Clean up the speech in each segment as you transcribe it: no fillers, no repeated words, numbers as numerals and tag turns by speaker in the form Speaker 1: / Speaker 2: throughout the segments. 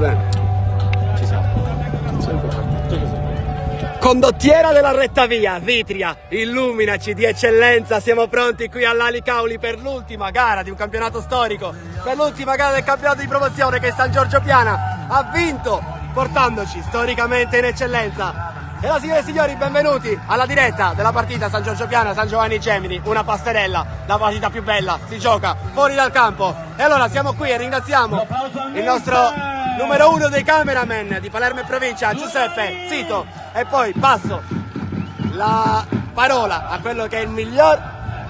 Speaker 1: Bene. Ci siamo. Condottiera della retta via, Vitria, illuminaci di eccellenza, siamo pronti qui all'Ali Cauli per l'ultima gara di un campionato storico, per l'ultima gara del campionato di promozione che San Giorgio Piana ha vinto, portandoci storicamente in eccellenza. E allora, signore e signori, benvenuti alla diretta della partita San Giorgio Piana San Giovanni Gemini, una passerella, la partita più bella, si gioca fuori dal campo. E allora siamo qui e ringraziamo il nostro numero uno dei cameraman di Palermo e provincia, Giuseppe Zito, e poi passo la parola a quello che è il miglior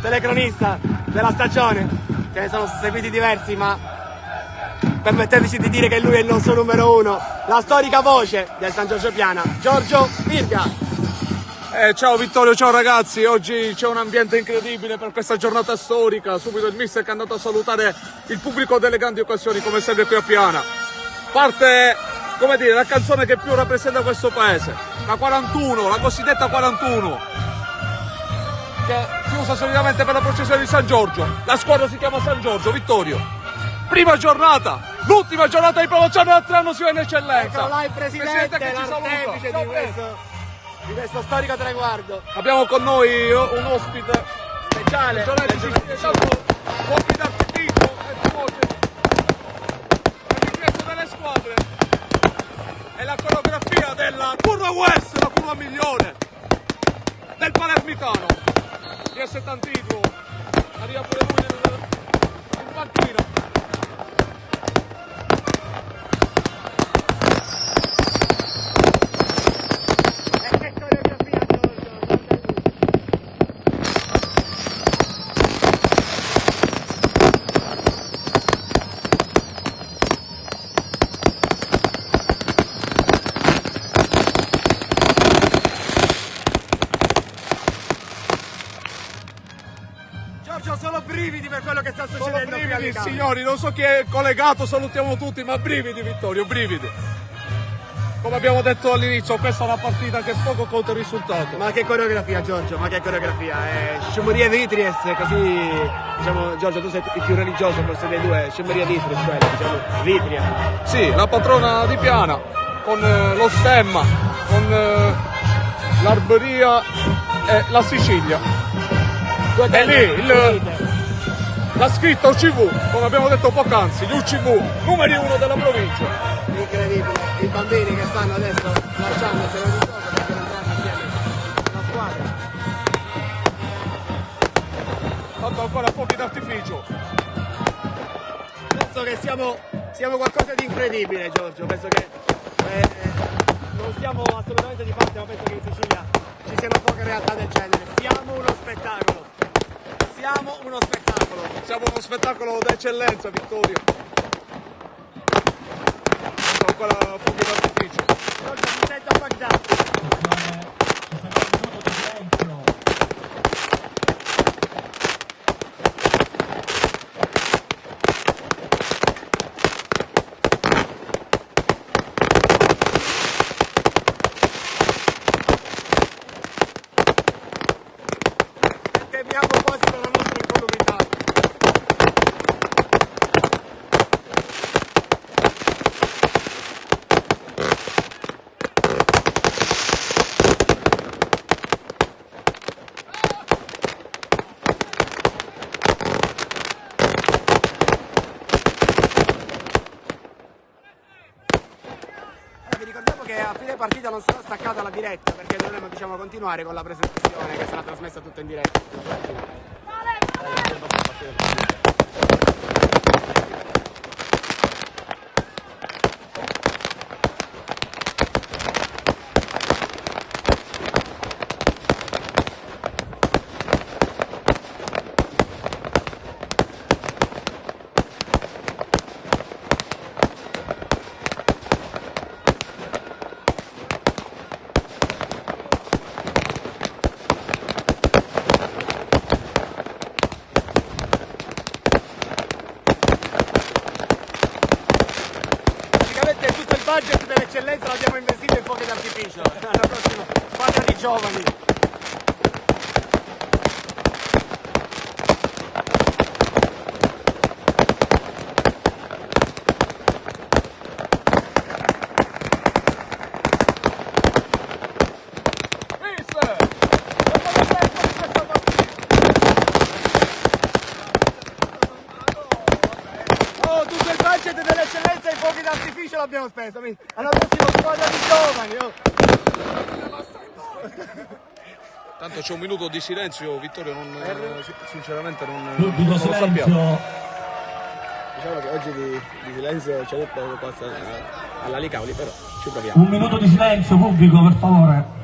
Speaker 1: telecronista della stagione. Ce ne sono seguiti diversi, ma permetteteci di dire che lui è il nostro numero uno, la storica voce del San Giorgio Piana, Giorgio Virga.
Speaker 2: Ciao Vittorio, ciao ragazzi, oggi c'è un ambiente incredibile per questa giornata storica. Subito il mister che è andato a salutare il pubblico delle grandi occasioni, come sempre qui a Piana. Parte, come dire, la canzone che più rappresenta questo paese, la 41, la cosiddetta 41, che si usa solitamente per la processione di San Giorgio. La squadra si chiama San Giorgio, Vittorio. Prima giornata, l'ultima giornata di promozione, l'altro anno si va in eccellenza.
Speaker 1: Eccolo là il presidente l'artefice di questo storico traguardo.
Speaker 2: Abbiamo con noi un ospite
Speaker 1: speciale,
Speaker 2: fuochi d'artificio e fuochi per l'ingresso delle squadre e la coreografia della curva West, la curva migliore del palermitano. DS Tantidro, arriva pure lui in panchina.
Speaker 1: Solo brividi per quello che sta succedendo.
Speaker 2: Solo brividi, signori, non so chi è collegato, salutiamo tutti, ma brividi Vittorio, brividi. Come abbiamo detto all'inizio, questa è una partita che poco conta il risultato.
Speaker 1: Ma che coreografia, Giorgio, ma che coreografia. Sciumeria Vitries, così, diciamo, Giorgio, tu sei il più religioso forse dei due, Sciumeria Vitries, quella, diciamo, Vitria.
Speaker 2: Sì, la patrona di Piana, con lo stemma, con l'arboria e la Sicilia. E lì la scritta UCV, come abbiamo detto poc'anzi, gli UCV numeri uno della provincia.
Speaker 1: Incredibile, i bambini che stanno adesso lasciandoselo di gioco perché non andranno assieme alla squadra.
Speaker 2: Tanto ancora fuochi d'artificio.
Speaker 1: Penso che siamo qualcosa di incredibile, Giorgio, penso che non siamo assolutamente di parte, ma penso che in Sicilia ci siano poche realtà del genere. Siamo uno spettacolo. Siamo uno spettacolo.
Speaker 2: Siamo uno spettacolo d'eccellenza, Vittorio. Ancora fuochi d'artificio.
Speaker 1: Giorgio, mi sento a Baghdad. Temiamo quasi per la nostra incolumità. Vi ricordiamo che a fine partita non sarà staccata la diretta perché dovremo, diciamo, continuare con la presentazione che sarà trasmessa tutta in diretta. l'abbiamo speso. Alla prossima squadra di giovani. Oh.
Speaker 2: Tanto c'è un minuto di silenzio, Vittorio, sinceramente non
Speaker 3: Pubblico
Speaker 2: lo sappiamo.
Speaker 3: silenzio.
Speaker 1: Diciamo che oggi di silenzio c'è poco qua alla Licauli, però ci proviamo.
Speaker 3: Un minuto di silenzio, pubblico, per favore.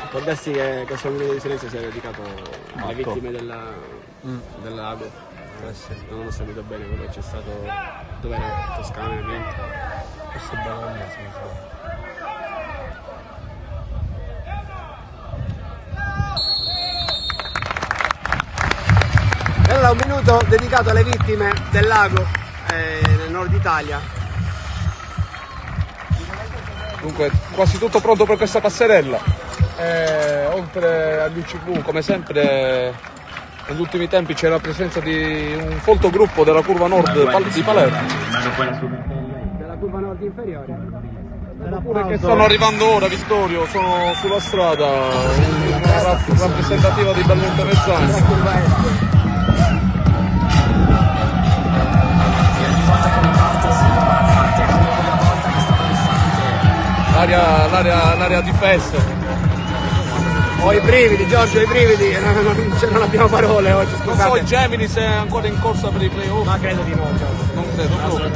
Speaker 1: Ricordarsi che questo minuto di silenzio sia dedicato alle vittime del lago. Non ho sentito bene quello che c'è stato. Dov'era? Toscana, Vinto. Questo è Bologna, se non sbaglio. E allora un minuto dedicato alle vittime del lago nel nord Italia.
Speaker 2: Dunque, quasi tutto pronto per questa passerella. Oltre agli UCV, come sempre, negli ultimi tempi c'è la presenza di un folto gruppo della curva nord di Palermo.
Speaker 1: Della curva nord inferiore.
Speaker 2: Oppure che stanno arrivando ora, Vittorio, sono sulla strada, una rappresentativa di Belmonte Mezzani.
Speaker 1: Curva est.
Speaker 2: L'area di festa.
Speaker 1: Ho i brividi, Giorgio, i brividi, non abbiamo parole oggi,
Speaker 2: Non
Speaker 1: scusate.
Speaker 2: so il Gemini se è ancora in corsa per i playoff.
Speaker 1: Ma credo di no, Giorgio.
Speaker 2: Non credo proprio.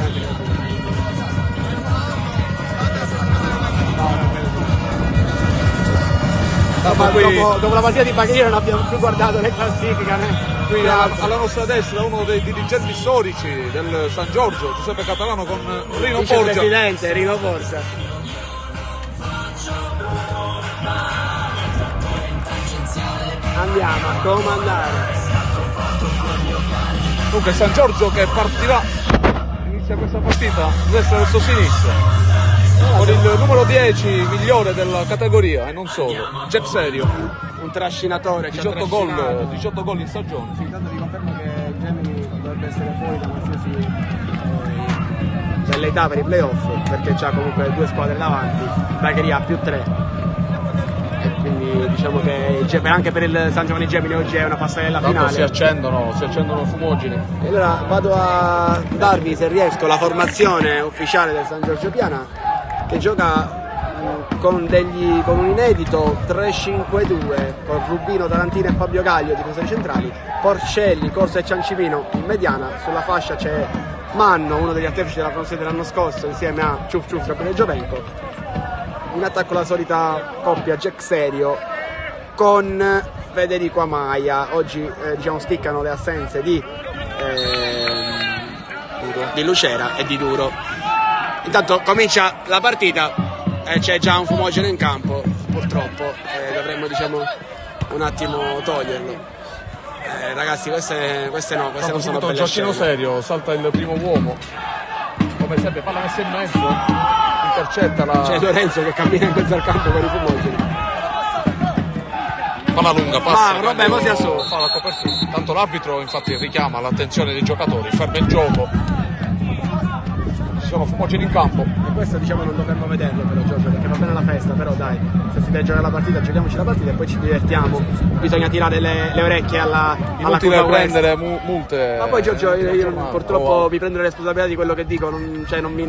Speaker 1: Dopo la partita di Bagheria non abbiamo più guardato le classifiche, né?
Speaker 2: Qui alla nostra destra uno dei dirigenti storici del San Giorgio, Giuseppe Catalano, con Rino Borgia.
Speaker 1: Vicepresidente Rino Borgia. Andiamo a comandare.
Speaker 2: Dunque San Giorgio che partirà, inizia questa partita destra verso sinistra, con il numero 10 migliore della categoria e non solo, Jack Serio,
Speaker 1: Un trascinatore,
Speaker 2: 18 gol in stagione.
Speaker 1: Sì, intanto vi confermo che Gemini dovrebbe essere fuori da qualsiasi velleità per i playoff, perché c'ha comunque 2 squadre davanti, Bagheria ha più 3. E quindi diciamo che anche per il San Giovanni Gemini oggi è una passerella
Speaker 2: Tanto
Speaker 1: finale.
Speaker 2: si accendono fumogeni.
Speaker 1: E allora vado a darvi, se riesco, la formazione ufficiale del San Giorgio Piana, che gioca con un inedito 3-5-2 con Rubino, Tarantina e Fabio Gaglio difensori centrali, Porcelli, Corso e Ciancimino in mediana. Sulla fascia c'è Manno, uno degli artefici della promozione dell'anno scorso, insieme a Ciuf Ciuf Gabriele Giovenco. In attacco la solita coppia Jack Serio con Federico Amaia. Oggi diciamo spiccano le assenze di Lucera e di Duro. Intanto comincia la partita, c'è già un fumogeno in campo, purtroppo, dovremmo diciamo un attimo toglierlo. Ragazzi, queste no, queste non sono belle
Speaker 2: Gioacchino
Speaker 1: scene.
Speaker 2: Serio, salta il primo uomo, come sempre palla messa in mezzo, intercetta la...
Speaker 1: C'è Lorenzo che cammina in mezzo al campo con i fumogeni.
Speaker 2: Palla lunga, passa,
Speaker 1: vabbè, mo si assume.
Speaker 2: fa la copertura. Tanto l'arbitro infatti richiama l'attenzione dei giocatori, ferma il gioco. Ci sono fumogeni in campo.
Speaker 1: E questo diciamo non dovremmo vederlo però, Giorgio, perché va bene la festa, però dai, se si deve giocare la partita, giochiamoci la partita e poi ci divertiamo. Bisogna tirare le orecchie alla
Speaker 2: Inutile
Speaker 1: curva West.
Speaker 2: prendere multe.
Speaker 1: Ma poi Giorgio, io purtroppo
Speaker 2: Oh,
Speaker 1: mi prendo le responsabilità di quello che dico, non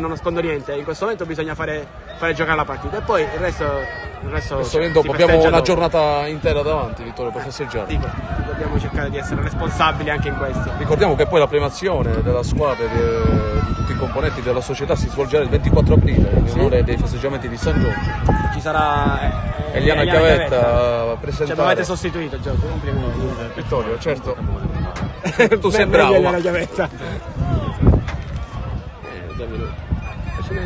Speaker 1: nascondo niente. In questo momento bisogna fare giocare la partita e poi il resto
Speaker 2: Adesso
Speaker 1: si
Speaker 2: dopo abbiamo
Speaker 1: festeggia
Speaker 2: una
Speaker 1: dopo.
Speaker 2: giornata intera davanti, Vittorio, per festeggiare.
Speaker 1: Dico, dobbiamo cercare di essere responsabili anche in questo.
Speaker 2: Ricordiamo che poi la premiazione della squadra e di tutti i componenti della società si svolgerà il 24 aprile in onore dei festeggiamenti di San Giorgio.
Speaker 1: Ci sarà
Speaker 2: Eliana Chiavetta a
Speaker 1: Ci avete
Speaker 2: presentare.
Speaker 1: sostituito, Giorgio, complimenti.
Speaker 2: Vittorio, certo. Tu
Speaker 1: Meglio
Speaker 2: sei bravo.
Speaker 1: Eliana
Speaker 2: ma-
Speaker 1: Chiavetta. 2 minuti. Facciamo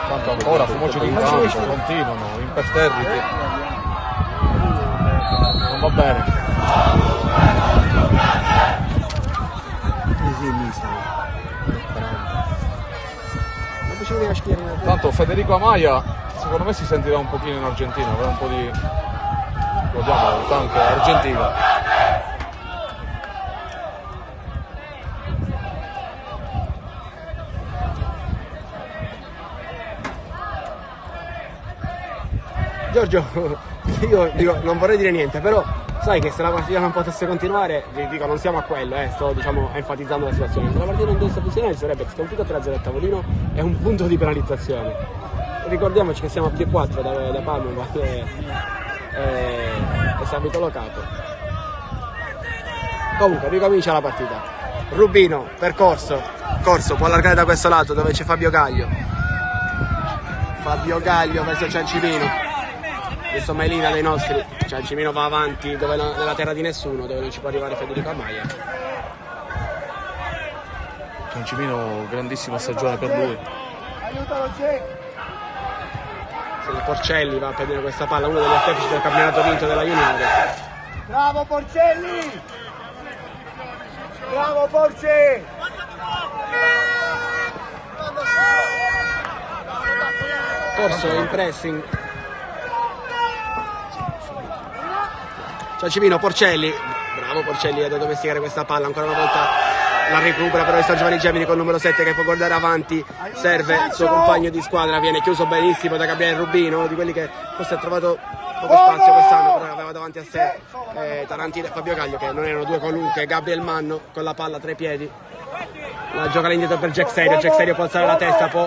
Speaker 2: Tanto ancora fumogeni in campo, continuano, imperterriti. Non va bene. Tanto Federico Amaia secondo me si sentirà un pochino in Argentina, avrà un po' di... Guardiamo, tanto Argentina.
Speaker 1: Giorgio, io dico, non vorrei dire niente, però sai che se la partita non potesse continuare, dico, non siamo a quello, sto diciamo enfatizzando la situazione. Se la partita non dovesse funzionare sarebbe sconfitto 3-0 a tavolino e un punto di penalizzazione. Ricordiamoci che siamo a più 4 da Palma e San Vitolo Capo. Comunque ricomincia la partita. Rubino, percorso, corso, può allargare da questo lato dove c'è Fabio Gaglio. Fabio Gaglio verso Ciancimino. Adesso Melina dei nostri, Ciancimino va avanti nella terra di nessuno, dove non ci può arrivare Federico Amaya.
Speaker 2: Ciancimino, grandissima stagione per lui.
Speaker 1: Aiutalo Jack! Porcelli va a prendere questa palla, uno degli artefici del campionato vinto della Juniore. Bravo Porcelli! Bravo Porcelli! Corso in pressing. Ciancimino, Porcelli. Bravo Porcelli ad addomesticare questa palla, ancora una volta la recupera però sta Giovanni Gemini col numero 7 che può guardare avanti, serve il suo compagno di squadra, viene chiuso benissimo da Gabriele Rubino, uno di quelli che forse ha trovato poco spazio quest'anno, però aveva davanti a sé Tarantino e Fabio Gaglio, che non erano due qualunque. Gabriel Manno con la palla tra i piedi, la gioca all'indietro per Jack Serio può alzare la testa, può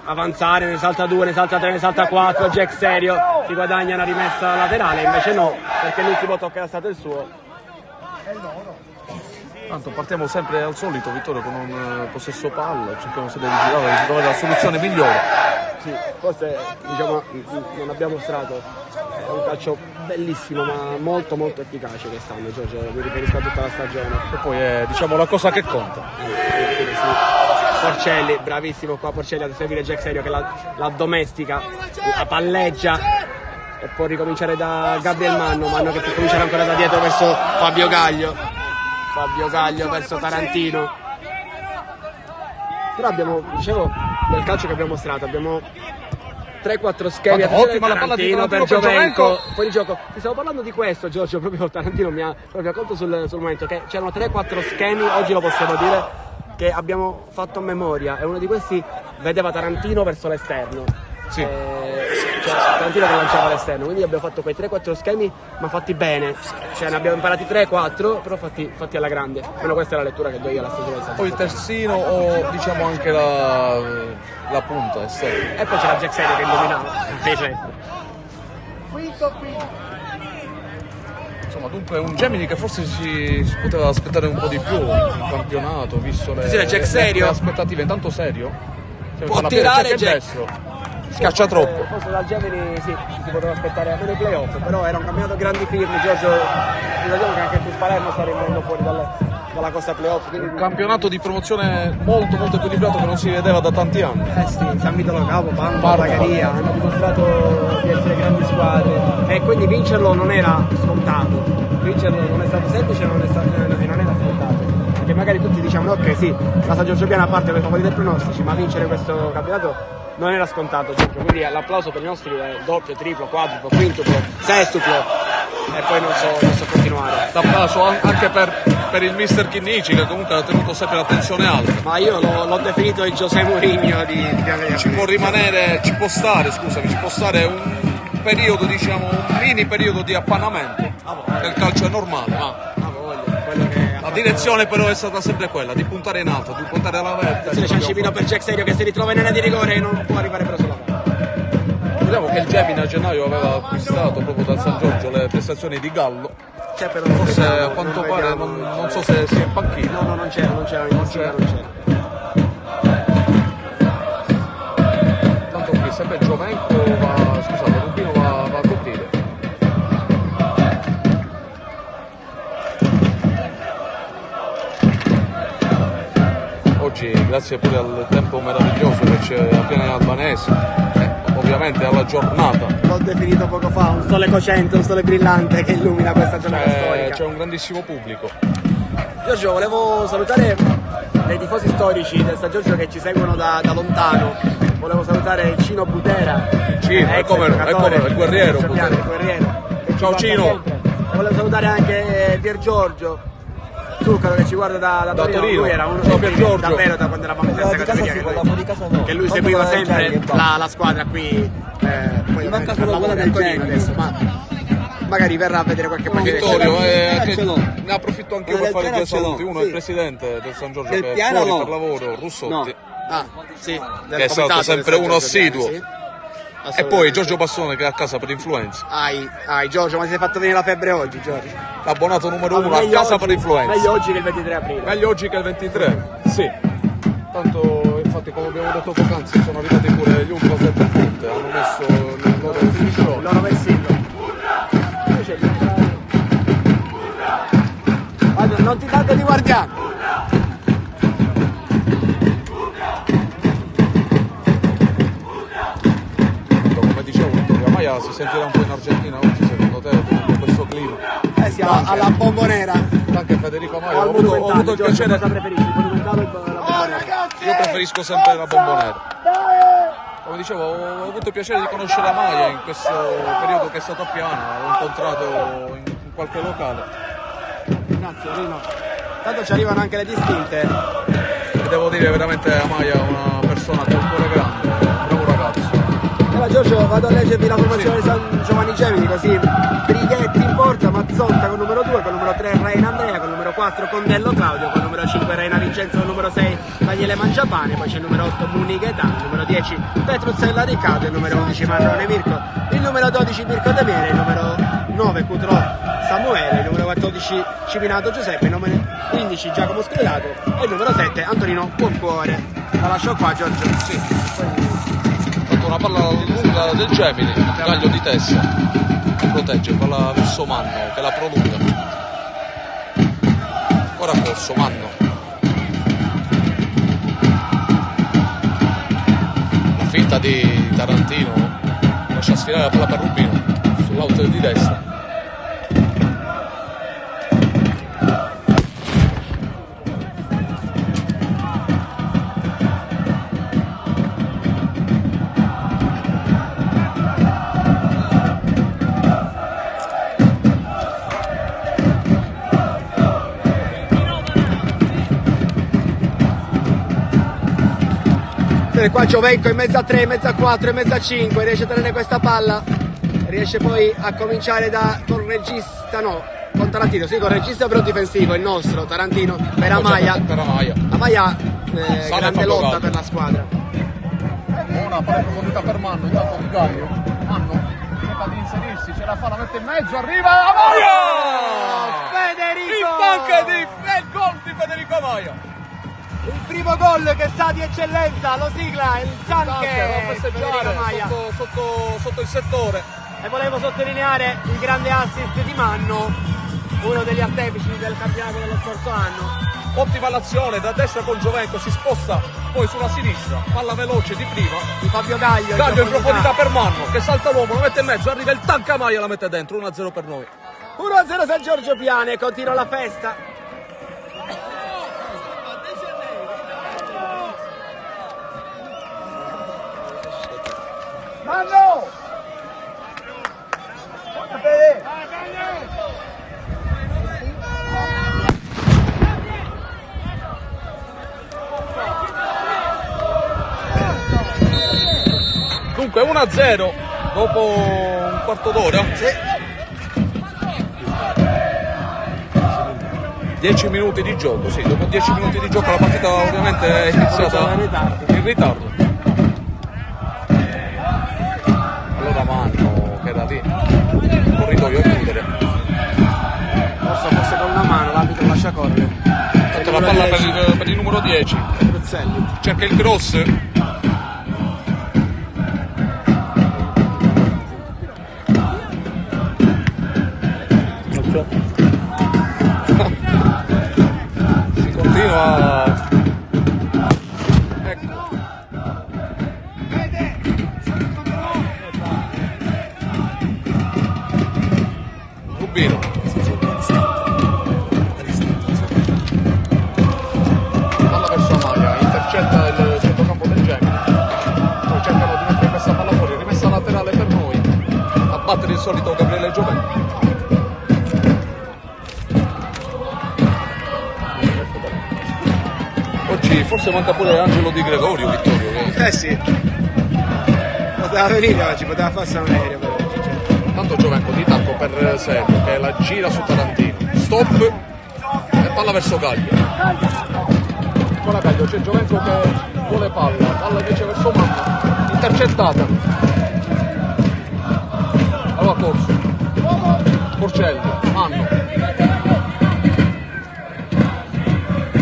Speaker 1: avanzare, ne salta 2, ne salta 3, ne salta 4, Jack Serio si guadagna una rimessa laterale, invece no, perché l'ultimo tocco era stato il suo.
Speaker 2: Tanto partiamo sempre al solito, Vittorio, con un possesso palla, cerchiamo sempre di trovare la soluzione migliore.
Speaker 1: Sì, forse diciamo non abbiamo mostrato, è un calcio bellissimo ma molto molto efficace quest'anno, Giorgio, mi riferisco a tutta la stagione.
Speaker 2: E poi è diciamo la cosa che conta.
Speaker 1: Porcelli, bravissimo qua Porcelli a seguire Jack Serio che la domestica, la palleggia e può ricominciare da Gabriel Manno che può cominciare ancora da dietro verso Fabio Gaglio verso Tarantino. Però abbiamo, dicevo, del calcio che abbiamo mostrato, abbiamo 3-4 schemi,
Speaker 2: ottima la palla di
Speaker 1: Tarantino per
Speaker 2: Giovenco.
Speaker 1: Fuori gioco. Ti stavo parlando di questo, Giorgio, proprio Tarantino mi ha proprio colto sul momento, che c'erano 3-4 schemi, oggi lo possiamo dire, che abbiamo fatto a memoria, e uno di questi vedeva Tarantino verso l'esterno.
Speaker 2: Sì.
Speaker 1: Tarantino che lanciava all'esterno, quindi abbiamo fatto quei 3-4 schemi ma fatti bene, cioè ne abbiamo imparati 3-4 però fatti alla grande, almeno questa è la lettura che do io alla stagione.
Speaker 2: Poi il terzino o diciamo anche la punta esterna.
Speaker 1: E poi c'era Jack Serio che illuminava invece.
Speaker 2: Insomma, dunque un Gemini che forse si poteva aspettare un po' di più in campionato, visto le aspettative. Intanto Serio
Speaker 1: può tirare Jack,
Speaker 2: destro scaccia troppo.
Speaker 1: Forse dal Gemini sì, si poteva aspettare almeno i playoff, però era un campionato a grandi firmi. Giorgio, ricordiamo che anche il Palermo sta rimanendo fuori dalla Costa Playoff, quindi
Speaker 2: un campionato di promozione molto molto equilibrato che non si vedeva da tanti anni.
Speaker 1: Sì, San Vitolo Capo, Parma, Bagheria hanno dimostrato di essere grandi squadre e quindi vincerlo non era scontato, vincerlo non è stato semplice e non era scontato, perché magari tutti diciamo ok sì, la San Giorgio Piana a parte per favori dei pronostici, ma vincere questo campionato non era scontato, quindi l'applauso per i nostri è doppio, triplo, quadruplo, quintuplo, sestuplo e poi non so continuare.
Speaker 2: L'applauso anche per il mister Chinnici che comunque ha tenuto sempre l'attenzione alta.
Speaker 1: Ma io l'ho definito il José Mourinho di
Speaker 2: ci può stare un periodo, diciamo, un mini periodo di appannamento del calcio è normale, ma la direzione però è stata sempre quella di puntare in alto, di puntare alla vetta.
Speaker 1: C'è Ciancimino per Jack Serio che si ritrova in area di rigore e non può arrivare però sulla palla.
Speaker 2: Ricordiamo che il Gemini a gennaio aveva acquistato proprio dal San Giorgio le prestazioni di Gallo. Forse a quanto pare non so se sia in panchina.
Speaker 1: No, non c'era in c'era.
Speaker 2: Tanto qui sempre Giovenco Rubino va a coprire. Oggi grazie pure al tempo meraviglioso che c'è a Piana Albanese, ovviamente alla giornata.
Speaker 1: L'ho definito poco fa, un sole cocente, un sole brillante che illumina questa giornata storica.
Speaker 2: C'è un grandissimo pubblico.
Speaker 1: Giorgio, volevo salutare dei tifosi storici del San Giorgio che ci seguono da lontano. Volevo salutare Cino Butera,
Speaker 2: il guerriero. Ciao Cino.
Speaker 1: Volevo salutare anche Pier Giorgio Zuccaro che ci guarda da Torino. Lui era uno davvero da quando eravamo in terza categoria, che lui seguiva sempre la squadra qui poi
Speaker 4: manca solo quella del
Speaker 1: Antonino
Speaker 4: Genoa
Speaker 1: adesso, ma magari verrà a vedere qualche partita.
Speaker 2: Vittorio,
Speaker 4: ce l'ho.
Speaker 2: ne approfitto anche io
Speaker 4: Quella
Speaker 2: per fare
Speaker 4: del
Speaker 2: due
Speaker 4: Genoa ce l'ho,
Speaker 2: saluti. Uno è
Speaker 4: sì.
Speaker 2: il presidente del San Giorgio
Speaker 4: Del
Speaker 2: che è
Speaker 4: piano
Speaker 2: fuori
Speaker 4: no.
Speaker 2: per lavoro, Russotti.
Speaker 1: Ah, sì, del
Speaker 2: Che è stato
Speaker 1: comitato
Speaker 2: sempre
Speaker 1: del San
Speaker 2: uno
Speaker 1: Giorgio Piano,
Speaker 2: assiduo.
Speaker 1: sì.
Speaker 2: E
Speaker 1: Assolutamente.
Speaker 2: poi Giorgio Bassone che è a casa per influenza.
Speaker 1: Ai Giorgio, ma ti sei fatto venire la febbre oggi, Giorgio?
Speaker 2: L'abbonato numero uno a
Speaker 1: Meglio
Speaker 2: casa
Speaker 1: oggi-
Speaker 2: per influenza.
Speaker 1: Meglio oggi che il 23 aprile.
Speaker 2: Meglio oggi che il 23. Sì. Tanto, infatti, come abbiamo detto poc'anzi, sono arrivati pure gli ultras del Ponte, hanno messo il loro
Speaker 1: Il
Speaker 2: ufficio.
Speaker 1: loro vessillo. Guarda, non ti date di guardiano.
Speaker 2: Come dicevo, Vittorio Maia si sentirà un po' in Argentina oggi, secondo te, con questo clima.
Speaker 1: Eh sì, alla bombonera.
Speaker 2: Anche Federico Maia,
Speaker 1: O al
Speaker 2: ho avuto il
Speaker 1: monumentale, Giorgio,
Speaker 2: piacere.
Speaker 1: cosa preferisci? Il monumentale o la bombonera?
Speaker 2: Io preferisco sempre la bombonera. Come dicevo, ho avuto il piacere di conoscere Maia in questo periodo che è stato a Piana, l'ho incontrato in qualche locale.
Speaker 1: Grazie, Rino. Tanto ci arrivano anche le distinte.
Speaker 2: E devo dire veramente Maia è una persona che ha un cuore grande, un bravo ragazzo.
Speaker 1: Allora Giorgio, vado a leggervi la formazione di San Giovanni Gemini, così Brighetti in porta, Mazzotta con numero 2, con numero 3 Reina Andrea, con numero 4 Condello Claudio, con numero 5 Reina Vincenzo, con numero 6 Daniele Mangiapane, poi c'è il numero 8 Muni Gaetano, il numero 10 Petruzzella Riccardo, il numero 11 Marrone Mirko, il numero 12 Mirko De Miele, il numero 9 Cutrò Samuele, il numero 14 Civinato Giuseppe, il numero 15 Giacomo Scrillato e il numero 7 Antonino Buoncuore. La lascio qua Giorgio.
Speaker 2: Sì. Una palla lunga del Gemini, taglio di testa, protegge, palla verso Manno che la prolunga. Ora corso Manno. La finta di Tarantino lascia sfilare la palla per Rubino sull'out di destra.
Speaker 1: Qua Giovenco in mezzo a 3, in mezzo a 4, in mezzo a 5, riesce a tenere questa palla, riesce poi a cominciare col regista, no, con Tarantino, sì, con il regista però difensivo, il nostro Tarantino, per Amaya.
Speaker 2: Per Amaya.
Speaker 1: Amaya, grande
Speaker 2: fa
Speaker 1: lotta
Speaker 2: gol.
Speaker 1: per la squadra.
Speaker 2: Una palla in profondità per Manno, intanto di Gaio. Manno cerca di inserirsi, ce la fa, la mette in mezzo, arriva Amaya!
Speaker 1: Federico!
Speaker 2: Il gol di Federico Amaya!
Speaker 1: Il primo gol che sa di eccellenza, lo sigla, il Zanche,
Speaker 2: Va a
Speaker 1: Federico
Speaker 2: festeggiare
Speaker 1: Amaya.
Speaker 2: sotto il settore.
Speaker 1: E volevo sottolineare il grande assist di Manno, uno degli artefici del campionato dello scorso anno.
Speaker 2: Ottima l'azione da destra con Giovenco, si sposta poi sulla sinistra, palla veloce di prima.
Speaker 1: Di Fabio Gaglio.
Speaker 2: Gaglio in profondità per Manno, che salta l'uomo, lo mette in mezzo, arriva il tank Amaya, la mette dentro, 1-0 per noi.
Speaker 1: 1-0 San Giorgio Piane, continua la festa. Manno!
Speaker 2: Dunque 1-0 dopo un quarto d'ora.
Speaker 1: Sì.
Speaker 2: 10 minuti di gioco, sì, dopo 10 minuti di gioco la partita ovviamente è iniziata in ritardo. Allora Manno che era lì, il corridoio a chiudere.
Speaker 1: Forse con una mano, l'arbitro lascia correre.
Speaker 2: Tanto la palla per il numero 10.
Speaker 1: Bruzzelli.
Speaker 2: Cerca il cross. Si continua. Ecco. Rubino. Palla verso Amaya, intercetta il centrocampo del Gemini. Poi cercano di mettere questa palla fuori, rimessa laterale per noi. A battere il solito Gabriele Giovenco. Oggi forse manca pure Angelo Di Gregorio, Vittorio.
Speaker 1: Sì. poteva venire oggi, poteva farsi un aereo per oggi. Cioè.
Speaker 2: Tanto Giovenco di tacco per Sergio che la gira su Tarantino. Stop e palla verso Gaglio. Ancora Gaglio, c'è Giovenco che vuole palla invece verso Manno, intercettata. Allora corso. Porcelli, Manno.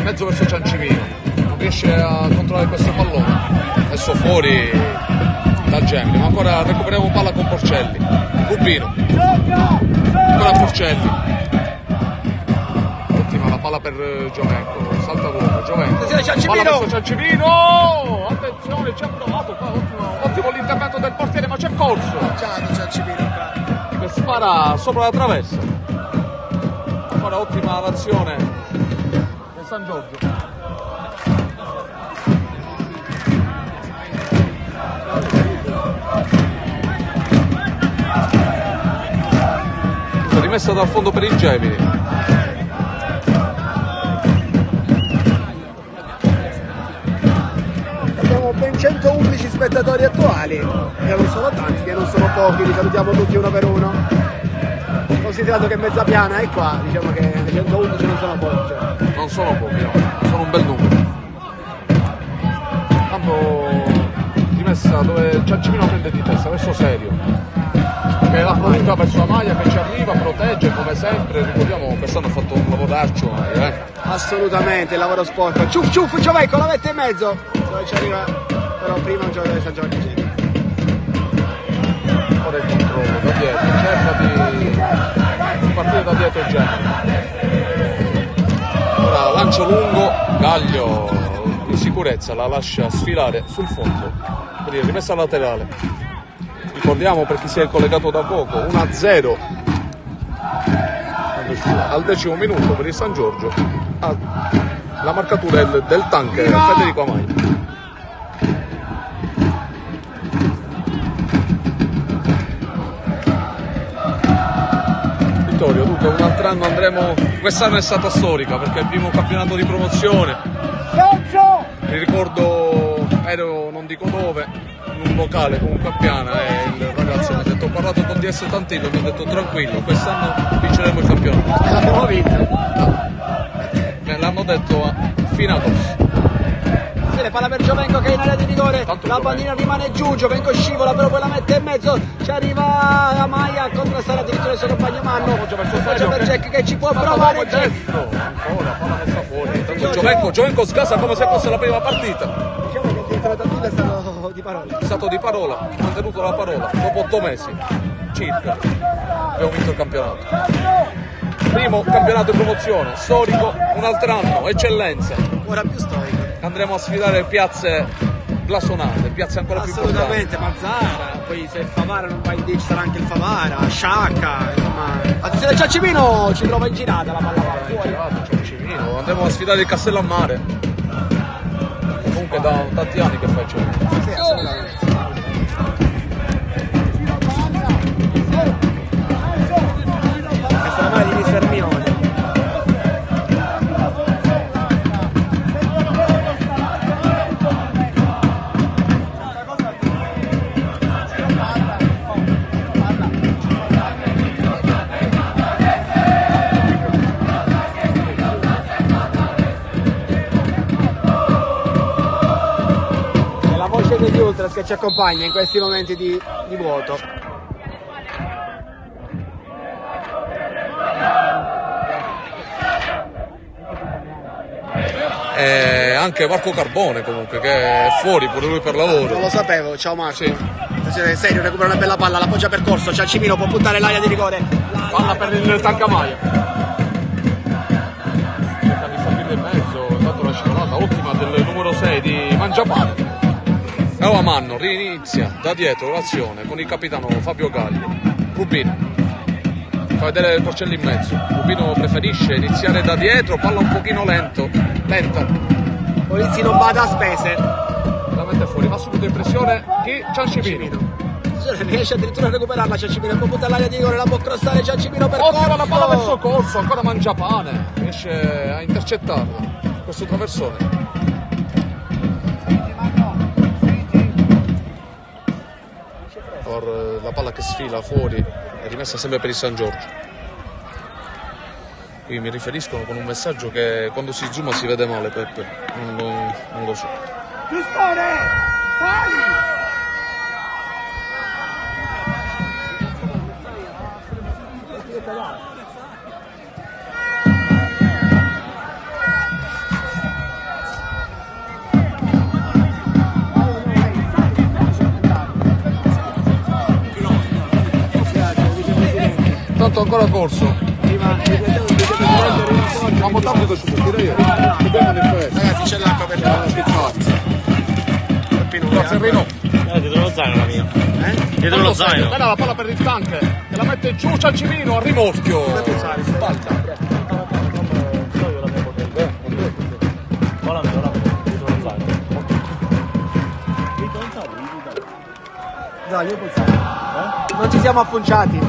Speaker 2: Mezzo verso Ciancimino. Non riesce a controllare questo pallone. Adesso fuori da Gemini, ma ancora recuperiamo palla con Porcelli. Rubino. Ancora Porcelli. Ottima la palla per Giovenco. Salta l'uomo, Giovenco. Palla verso Ciancimino. Attenzione, ci ha provato qua. Ottimo l'intervento del portiere, ma c'è corso. Che spara sopra la traversa. Ancora ottima l'azione del San Giorgio. Rimessa dal fondo per il Gemini.
Speaker 1: Abbiamo ben 111 spettatori attuali, che non sono tanti, che non sono pochi, li salutiamo tutti uno per uno. Considerato che mezza piana è qua, diciamo che 111 non sono pochi. Cioè.
Speaker 2: Non sono pochi, no, sono un bel numero. Tanto rimessa dove Ciancimino prende di testa, verso Serio. Che la prolunga verso la maglia, che ci arriva, protegge come sempre. Ricordiamo quest'anno ha fatto un lavoraccio.
Speaker 1: Assolutamente, il lavoro sporco. Ciuff ciuff, Giovenco, la mette in mezzo. Dove ci arriva, però prima un gioco deve San Giorgio.
Speaker 2: Ora il controllo da dietro, cerca di partire da dietro il Gemini. Ora lancio lungo, Gaglio in sicurezza la lascia sfilare sul fondo. Quindi rimessa laterale. Ricordiamo per chi si è collegato da poco, 1-0 al 10° minuto per il San Giorgio. La marcatura del tanker Federico Amai. Vittorio, dunque un altro anno andremo, quest'anno è stata storica perché è il primo campionato di promozione. Mi ricordo, ero non dico dove, in un locale comunque a Piana e il ragazzo mi ha detto, ho parlato con DS Tantillo, mi ha detto tranquillo, quest'anno vinceremo il campionato.
Speaker 1: E l'abbiamo vinto.
Speaker 2: No. Me l'hanno detto fino a agosto.
Speaker 1: Palla per Giovenco che è in area di rigore,
Speaker 2: Tanto
Speaker 1: la bandina rimane giù, Giovenco scivola però poi la mette in mezzo, ci arriva la Maia a contrastare addirittura il suo compagno Manno,
Speaker 2: Appoggia
Speaker 1: per Jack che ci può provare.
Speaker 2: Destro, ancora, palla messa fuori. Tanto Giovenco scasa come se fosse la prima partita.
Speaker 1: Diciamo che il trattativa è stato di parola.
Speaker 2: È stato di parola, ha mantenuto la parola, dopo 8 mesi circa abbiamo vinto il campionato. Primo campionato di promozione, storico, un altro anno, eccellenza.
Speaker 1: Ora più storico.
Speaker 2: Andremo a sfidare piazze blasonate, piazze ancora più importanti.
Speaker 1: Assolutamente, Mazzara, poi se il Favara non va in D ci sarà anche il Favara, Sciacca, insomma. Attenzione Ciancimino, ci trova in girata la palla fuori.
Speaker 2: Ciancimino, andremo a sfidare il Castellammare. Comunque da tanti anni che fa il Ciancimino.
Speaker 1: Sì, assolutamente. Questa è la mano di Mister Mione. Degli Ultras che ci accompagna in questi momenti di vuoto.
Speaker 2: E anche Marco Carbone comunque che è fuori pure lui per lavoro.
Speaker 1: Non lo sapevo, ciao Marco.
Speaker 2: Sì.
Speaker 1: Serio, recupera una bella palla, l'appoggia percorso, Ciancimino può puntare l'area di rigore.
Speaker 2: Palla per il Tancamaia. Cerca di salire in mezzo, intanto la scivolata ottima del numero 6 di Mangiapane. Allora Manno rinizia da dietro l'azione con il capitano Fabio Gaglio. Rubino fa vedere il Porcelli in mezzo. Rubino preferisce iniziare da dietro, palla un pochino lenta.
Speaker 1: Polizzi non bada a spese.
Speaker 2: La mette fuori, va subito in pressione chi? Ciancimino.
Speaker 1: Riesce addirittura a recuperarla Ciancimino, può buttare l'area di rigore, la può crossare Ciancimino per
Speaker 2: ottima la palla verso corso, ancora Mangiapane. Riesce a intercettarla. Questo traversone. la palla che sfila fuori è rimessa sempre per il San Giorgio. Qui mi riferiscono con un messaggio che quando si zooma si vede male, Peppe, non lo so.
Speaker 1: Giustone, sali!
Speaker 2: Tanto ancora corso. Siamo tanto che ci può dire io.
Speaker 1: Ragazzi, c'è l'acqua per
Speaker 2: Grazie Rino.
Speaker 3: Dietro lo zaino la mia. Dietro lo zaino.
Speaker 2: Dai la palla per il tank. Che la mette giù Ciancimino a rimorchio. Falta.
Speaker 1: Dai, io pensavo. Non ci siamo affunciati.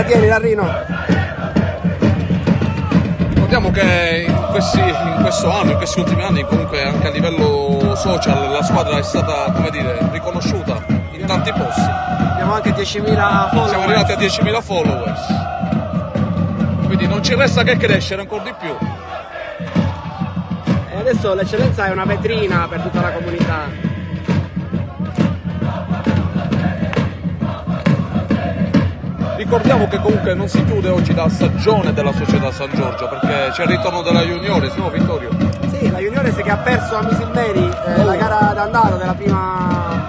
Speaker 1: Tienila, Rino.
Speaker 2: Ricordiamo che in questo anno, in questi ultimi anni, comunque anche a livello social la squadra è stata, come dire, riconosciuta in tanti posti.
Speaker 1: Abbiamo anche 10.000 follower.
Speaker 2: Siamo arrivati a 10.000 followers. Quindi non ci resta che crescere ancora di più.
Speaker 1: E adesso l'eccellenza è una vetrina per tutta la comunità.
Speaker 2: Ricordiamo che comunque non si chiude oggi la stagione della società San Giorgio perché c'è il ritorno della Juniores, no Vittorio?
Speaker 1: Sì, la Juniores che ha perso a Misilmeri la gara d'andata della prima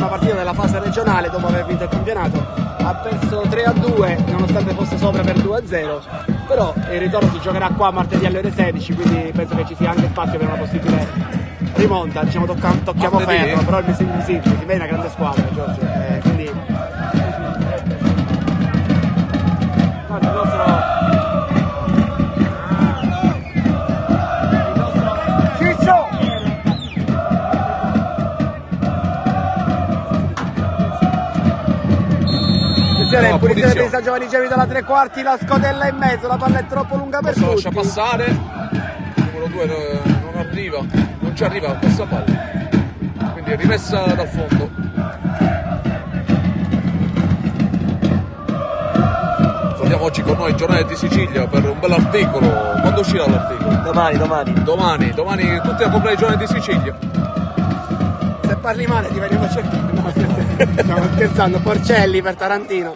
Speaker 1: partita della fase regionale dopo aver vinto il campionato. Ha perso 3-2 nonostante fosse sopra per 2-0, però il ritorno si giocherà qua martedì alle ore 16, quindi penso che ci sia anche spazio per una possibile rimonta. Diciamo tocchiamo ferro, però il Misilmeri è una grande squadra, Giorgio, quindi punizione di San Giovanni Gemi dalla 3/4, la scodella in mezzo, la palla è troppo lunga per tutti.
Speaker 2: Lascia passare, il numero 2 non ci arriva questa palla, quindi è rimessa dal fondo. Torniamo oggi con noi Giornale di Sicilia per un bell'articolo. Quando uscirà l'articolo? Domani tutti a comprare il Giornale di Sicilia.
Speaker 1: Se parli male ti veniamo cercando. No, stiamo scherzando. Porcelli per Tarantino.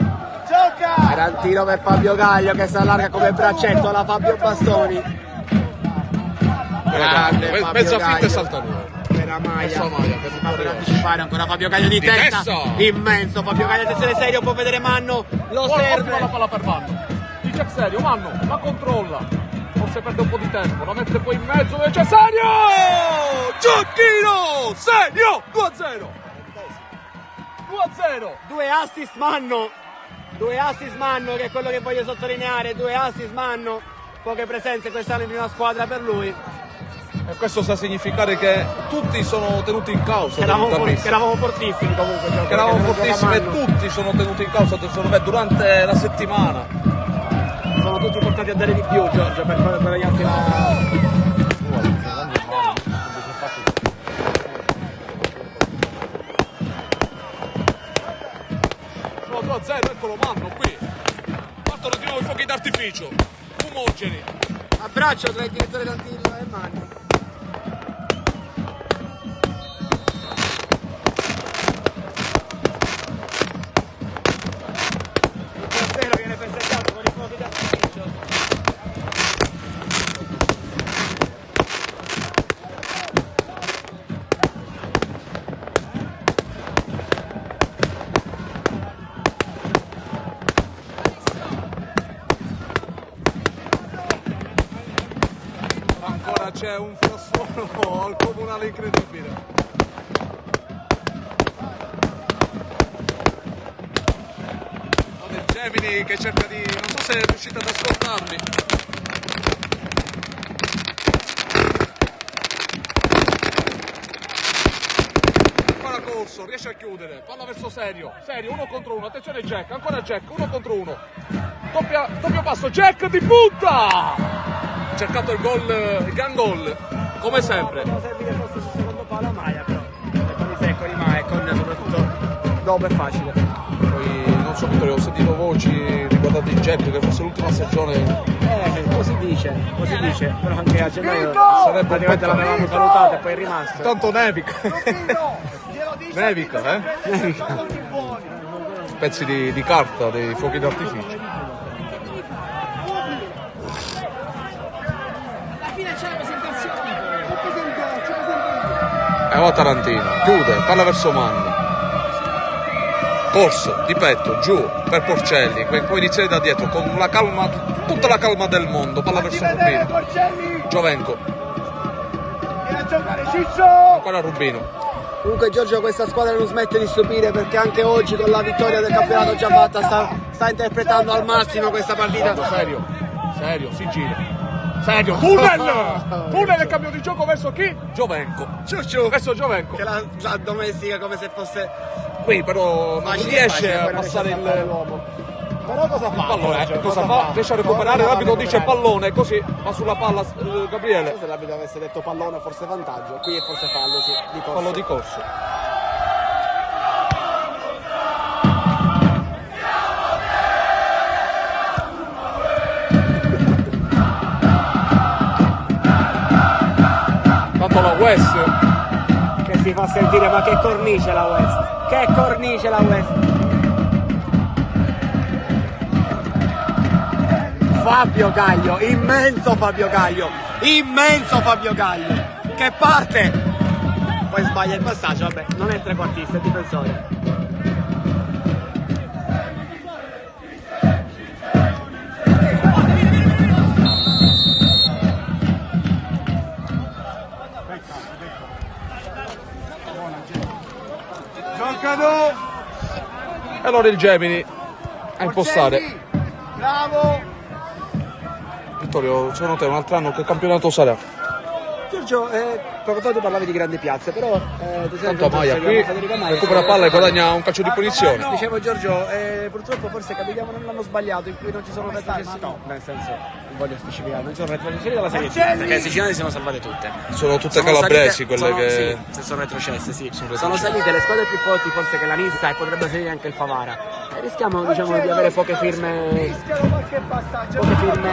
Speaker 1: Gioca! Tarantino per Fabio Gaglio che si allarga come braccetto alla Fabio Bastoni. Grande
Speaker 2: mezza finta e salta lui.
Speaker 1: Per maglia che si fa per anticipare ancora Fabio Gaglio di testa. Immenso Fabio Gaglio, attenzione serio, può vedere Manno, lo serve.
Speaker 2: La palla per Manno. Dice serio, Manno la controlla. Forse perde un po' di tempo, la mette poi in mezzo dove c'è Serio! Giochino! Serio! 2-0! 2-0!
Speaker 1: Due assist Manno che è quello che voglio sottolineare, 2 assist Manno, poche presenze quest'anno in prima squadra per lui.
Speaker 2: E questo sta a significare che tutti sono tenuti in causa.
Speaker 1: Che eravamo fortissimi comunque.
Speaker 2: Che eravamo fortissimi e tutti sono tenuti in causa durante la settimana.
Speaker 1: Sono tutti portati a dare di più, Giorgio, per guadagnarsi la...
Speaker 2: No, 2-0, eccolo Manno qui. Partono di nuovo i fuochi d'artificio. Fumogeni.
Speaker 1: Abbraccio tra il direttore Dantillo e Manno. Viene festeggiato con i fuochi d'artificio.
Speaker 2: Ancora c'è un frastuono al comunale incredibile. Gemini che cerca di... non so se riuscite ad ascoltarmi. Ancora corso, riesce a chiudere, palla verso Serio, 1 contro 1, attenzione Jack, ancora Jack, 1 contro 1. Doppio passo, Jack di punta! cercato il gol, il gran gol, come sempre.
Speaker 1: Servire forse sul secondo palo a Maia, però con i secoli Maia e con soprattutto dopo è facile.
Speaker 2: Poi non so Vittorio, ho sentito voci riguardanti il Jack che fosse l'ultima stagione.
Speaker 1: Così dice, però anche a gennaio
Speaker 2: Sarebbe
Speaker 1: praticamente l'avevamo salutato e poi è rimasto.
Speaker 2: Tanto nevica. Nevica, eh? Pezzi di carta, dei fuochi d'artificio.
Speaker 4: Alla fine c'è la presentazione.
Speaker 2: E ora Tarantino, chiude, palla verso Manni. Corso, di petto, giù, per Porcelli, poi iniziare da dietro con la calma, tutta la calma del mondo, palla verso Rubino. Giovenco. Ancora Rubino.
Speaker 1: Comunque Giorgio, questa squadra non smette di stupire perché anche oggi con la vittoria del campionato già fatta sta interpretando al massimo questa partita.
Speaker 2: Serio, si gira. Serio, tunnel e cambio di gioco verso chi? Giovenco. Verso Giovenco.
Speaker 1: Che la domestica come se fosse
Speaker 2: Qui però non riesce a passare
Speaker 1: l'uomo. Però cosa fa?
Speaker 2: pallone, cosa fa? Riesce a recuperare, l'arbitro dice pallone, così va sulla palla Gabriele.
Speaker 1: Se l'arbitro avesse detto pallone forse vantaggio, qui è forse fallo, sì, di corso.
Speaker 2: Fallo di corso. Tanto la West
Speaker 1: Che si fa sentire, ma che cornice la West! Che cornice la West! Fabio Gaglio, immenso Fabio Gaglio, che parte! Poi sbaglia il passaggio, vabbè, non è trequartista, è difensore.
Speaker 2: e allora il Gemini a impostare.
Speaker 1: Bravo!
Speaker 2: Vittorio, secondo te un altro anno che campionato sarà?
Speaker 1: Giorgio, poco fa tu parlavi di grandi piazze, però ad esempio,
Speaker 2: Tanto Maia qui
Speaker 1: Federico Maia,
Speaker 2: recupera palla e guadagna un calcio di punizione.
Speaker 1: Dicevo Giorgio, purtroppo forse capitiamo nell'anno sbagliato in cui non ci sono retrocessioni. No, nel senso, non voglio specificare, non ci sono retrocessioni dalla Serie C, perché le siciliane si sono salvate tutte.
Speaker 2: Sono tutte calabresi quelle che...
Speaker 1: Sì, sono retrocesse, sì. Sono salite le squadre più forti forse che la Nissa e potrebbe salire anche il Favara. E rischiamo diciamo, di avere poche firme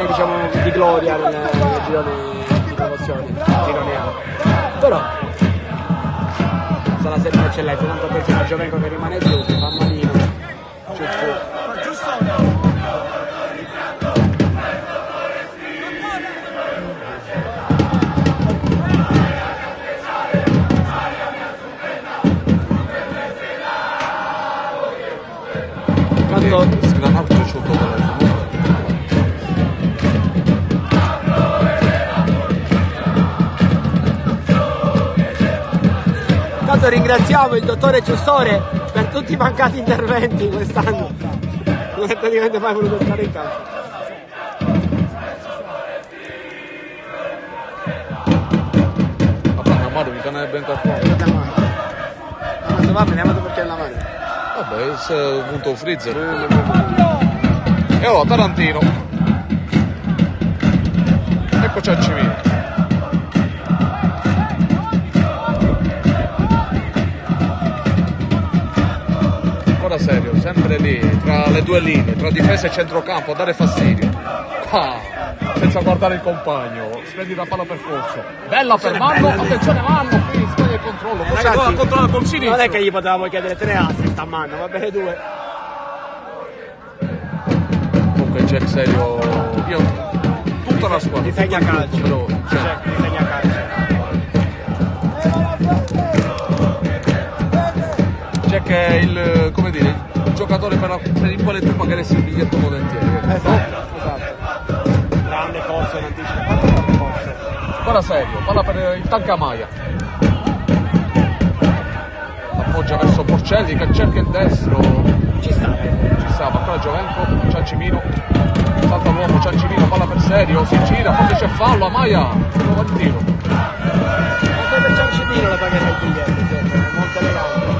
Speaker 1: diciamo, di gloria nel girone di promozione, girone A. Però sarà sempre un'eccellenza, tanto penso a Giovenco che rimane giù, si fa malino.
Speaker 2: Sgranarci sul tuo telefono.
Speaker 1: Intanto ringraziamo il dottore Giustore per tutti i mancati interventi quest'anno. Non è praticamente mai voluto stare in campo.
Speaker 2: Vabbè, la mano mi cane ben cartone.
Speaker 1: Ma va bene, andiamo perché è la mano.
Speaker 2: Vabbè, si è avuto Freezer. E ora Tarantino. Eccoci a Civino. Ora serio, sempre lì, tra le due linee, tra difesa e centrocampo, a dare fastidio. Qua, senza guardare il compagno. Splendida palla per Corso. Bella per Manno, attenzione Manno, qui sta il controllo. Forse
Speaker 1: Ragazzi,
Speaker 2: controlla col sinistro.
Speaker 1: non è che gli potevamo chiedere 3 assist a mano, va bene 2.
Speaker 2: Comunque il Jack serio, io tutta la squadra
Speaker 1: Disegna
Speaker 2: tutto il
Speaker 1: calcio,
Speaker 2: gruppo, però, cioè,
Speaker 1: disegna calcio.
Speaker 2: Jack è il, come dire, il giocatore per il quale tu pagheresti il biglietto volentieri.
Speaker 1: Esatto. Grande corso in anticipo.
Speaker 2: Guarda serio, palla per il Tancamaia. Appoggia verso Porcelli che cerca il destro.
Speaker 1: Ci sta.
Speaker 2: Va ancora Giovenco, Ciancimino. Salta l'uomo, Ciancimino, palla per serio, si gira, forse c'è fallo, Maia, prova il tiro.
Speaker 1: Anche per Ciancimino la pagherà il biglietto, è molto elegante.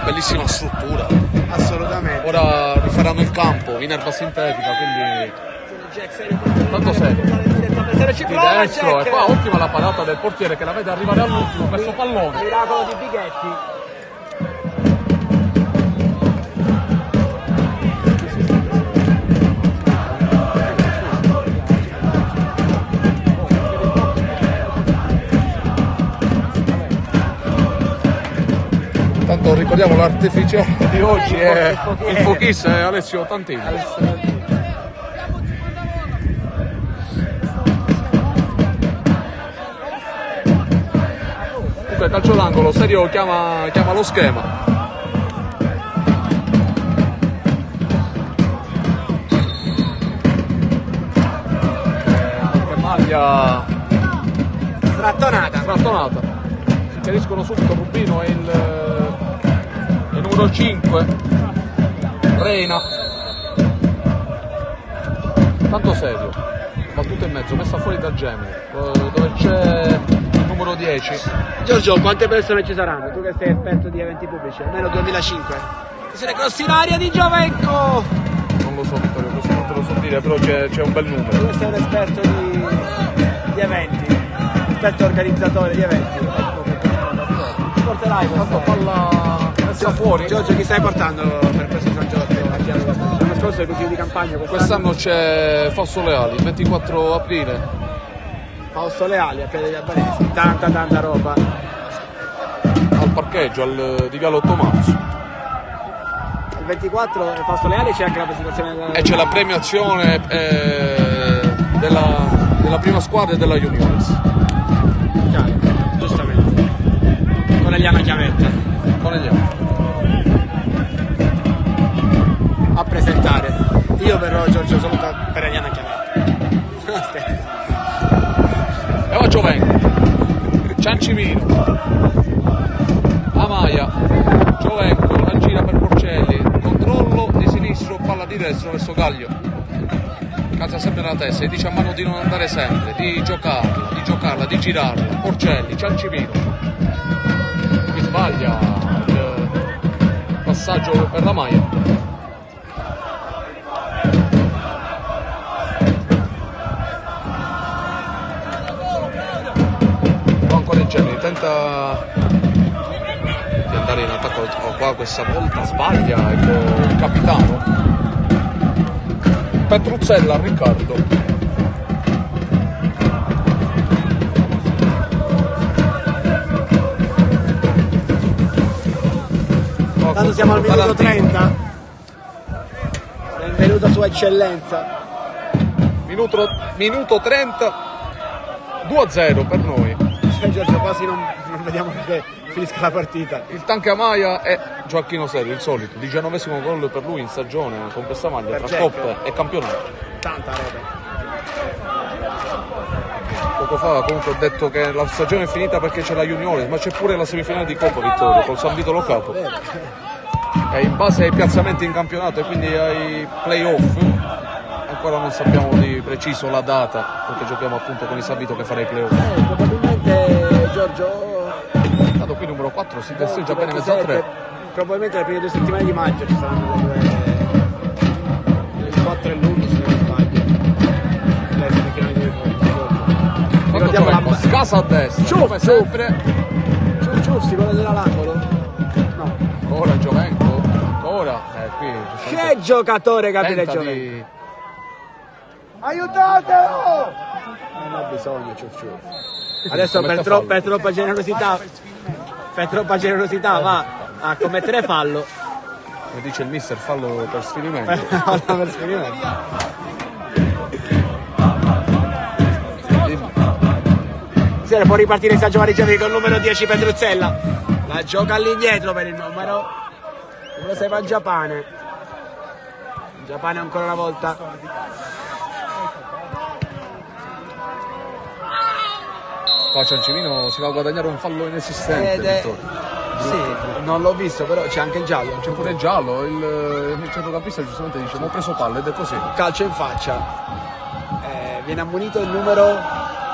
Speaker 2: Bellissima struttura.
Speaker 1: Assolutamente.
Speaker 2: Ora rifaranno il campo in erba sintetica, quindi tanto serio. Di destro e qua ottima la parata del portiere che la vede arrivare all'ultimo, questo pallone.
Speaker 1: Miracolo di Bighetti.
Speaker 2: Tanto ricordiamo l'artefice di oggi è il fochista è Alessio Tantini. Comunque calcio d'angolo, Serio chiama lo schema. Che maglia
Speaker 1: Strattonata.
Speaker 2: Inseriscono subito Rubino e il numero 5 Reina. Tanto Serio, battuta in mezzo, messa fuori da Gemini, dove c'è il numero 10.
Speaker 1: Giorgio, quante persone ci saranno? Tu che sei esperto di eventi pubblici, almeno 2005. Ci sono crossi in aria di Giovenco.
Speaker 2: Non lo so Vittorio, questo non te lo so dire, però c'è un bel numero.
Speaker 1: Tu sei un esperto di eventi, esperto organizzatore di eventi. Porterai
Speaker 2: Tanto
Speaker 1: questo.
Speaker 2: palla messa fuori.
Speaker 1: Giorgio, chi stai portando per questo San Giorgio? L'anno scorso è il consiglio di campagna.
Speaker 2: Quest'anno c'è Fausto Leali, il 24 aprile.
Speaker 1: Fausto Leali a piede di Albanesi. Tanta roba.
Speaker 2: Al parcheggio di Viale 8 Marzo.
Speaker 1: Il 24 Fausto Leali c'è anche la presentazione
Speaker 2: E c'è la premiazione della prima squadra e della Juniores.
Speaker 1: Chiaro, giustamente. Con Eliana Chiavetta
Speaker 2: Con Eliana.
Speaker 1: a presentare. Io verrò Giorgio solo per Eliana Chiavetta.
Speaker 2: E va Giovenco, Ciancimino, Amaia, Giovenco, la gira per Porcelli, controllo di sinistro, palla di destro verso Gaglio. Calza sempre nella testa e dice a mano di non andare sempre, di giocarla, di girarla. Porcelli, Ciancimino. Qui sbaglia il passaggio per la Maia. Gemini tenta di andare in attacco, qua questa volta sbaglia il capitano Petruzzella Riccardo.
Speaker 1: Tanto siamo al minuto 30. Benvenuto Sua Eccellenza.
Speaker 2: Minuto 30, 2-0 per noi.
Speaker 1: Giorgio, quasi non vediamo che finisca la partita.
Speaker 2: Il tank Amaia e Gioacchino Serio, il solito, 19° gol per lui in stagione con questa maglia
Speaker 1: Per
Speaker 2: tra
Speaker 1: Jack.
Speaker 2: coppe e campionato.
Speaker 1: Tanta roba.
Speaker 2: Poco fa comunque ho detto che la stagione è finita perché c'è la Juniores, ma c'è pure la semifinale di Coppa Vittorio col San Vito Lo Capo. E in base ai piazzamenti in campionato e quindi ai playoff, ancora non sappiamo di preciso la data, perché giochiamo appunto con il San Vito che farà i playoff.
Speaker 1: Probabilmente Giorgio.
Speaker 2: Tanto qui numero 4 si festeggia bene mezzo a 3.
Speaker 1: Probabilmente le prime 2 settimane di maggio ci saranno il 4 e l'11 se non sbaglio. Le semifinali di ricordiamo la
Speaker 2: Scasa a destra, come sempre.
Speaker 1: Ciuffi, quello dell'angolo? No.
Speaker 2: Ancora Giovenco, ancora. Qui
Speaker 1: Che giocatore, capite
Speaker 2: tenta
Speaker 1: Giovenco?
Speaker 2: di...
Speaker 1: Aiutatelo! Non ha bisogno Ciuffi. Adesso per troppa generosità va a commettere fallo.
Speaker 2: Come dice il mister, fallo per sfinimento.
Speaker 1: Fallo per sfinimento. Sì, può ripartire San Giovanni Giovani con il numero 10 Petruzzella. La gioca all'indietro per il numero 6 va Giappone. Giappone ancora una volta.
Speaker 2: Qua Ciancimino si va a guadagnare un fallo inesistente, Vittorio.
Speaker 1: Sì, non l'ho visto, però c'è anche il giallo.
Speaker 2: C'è pure il giallo, il centrocampista giustamente dice ma ho preso palle ed è così.
Speaker 1: Calcio in faccia. Viene ammonito il numero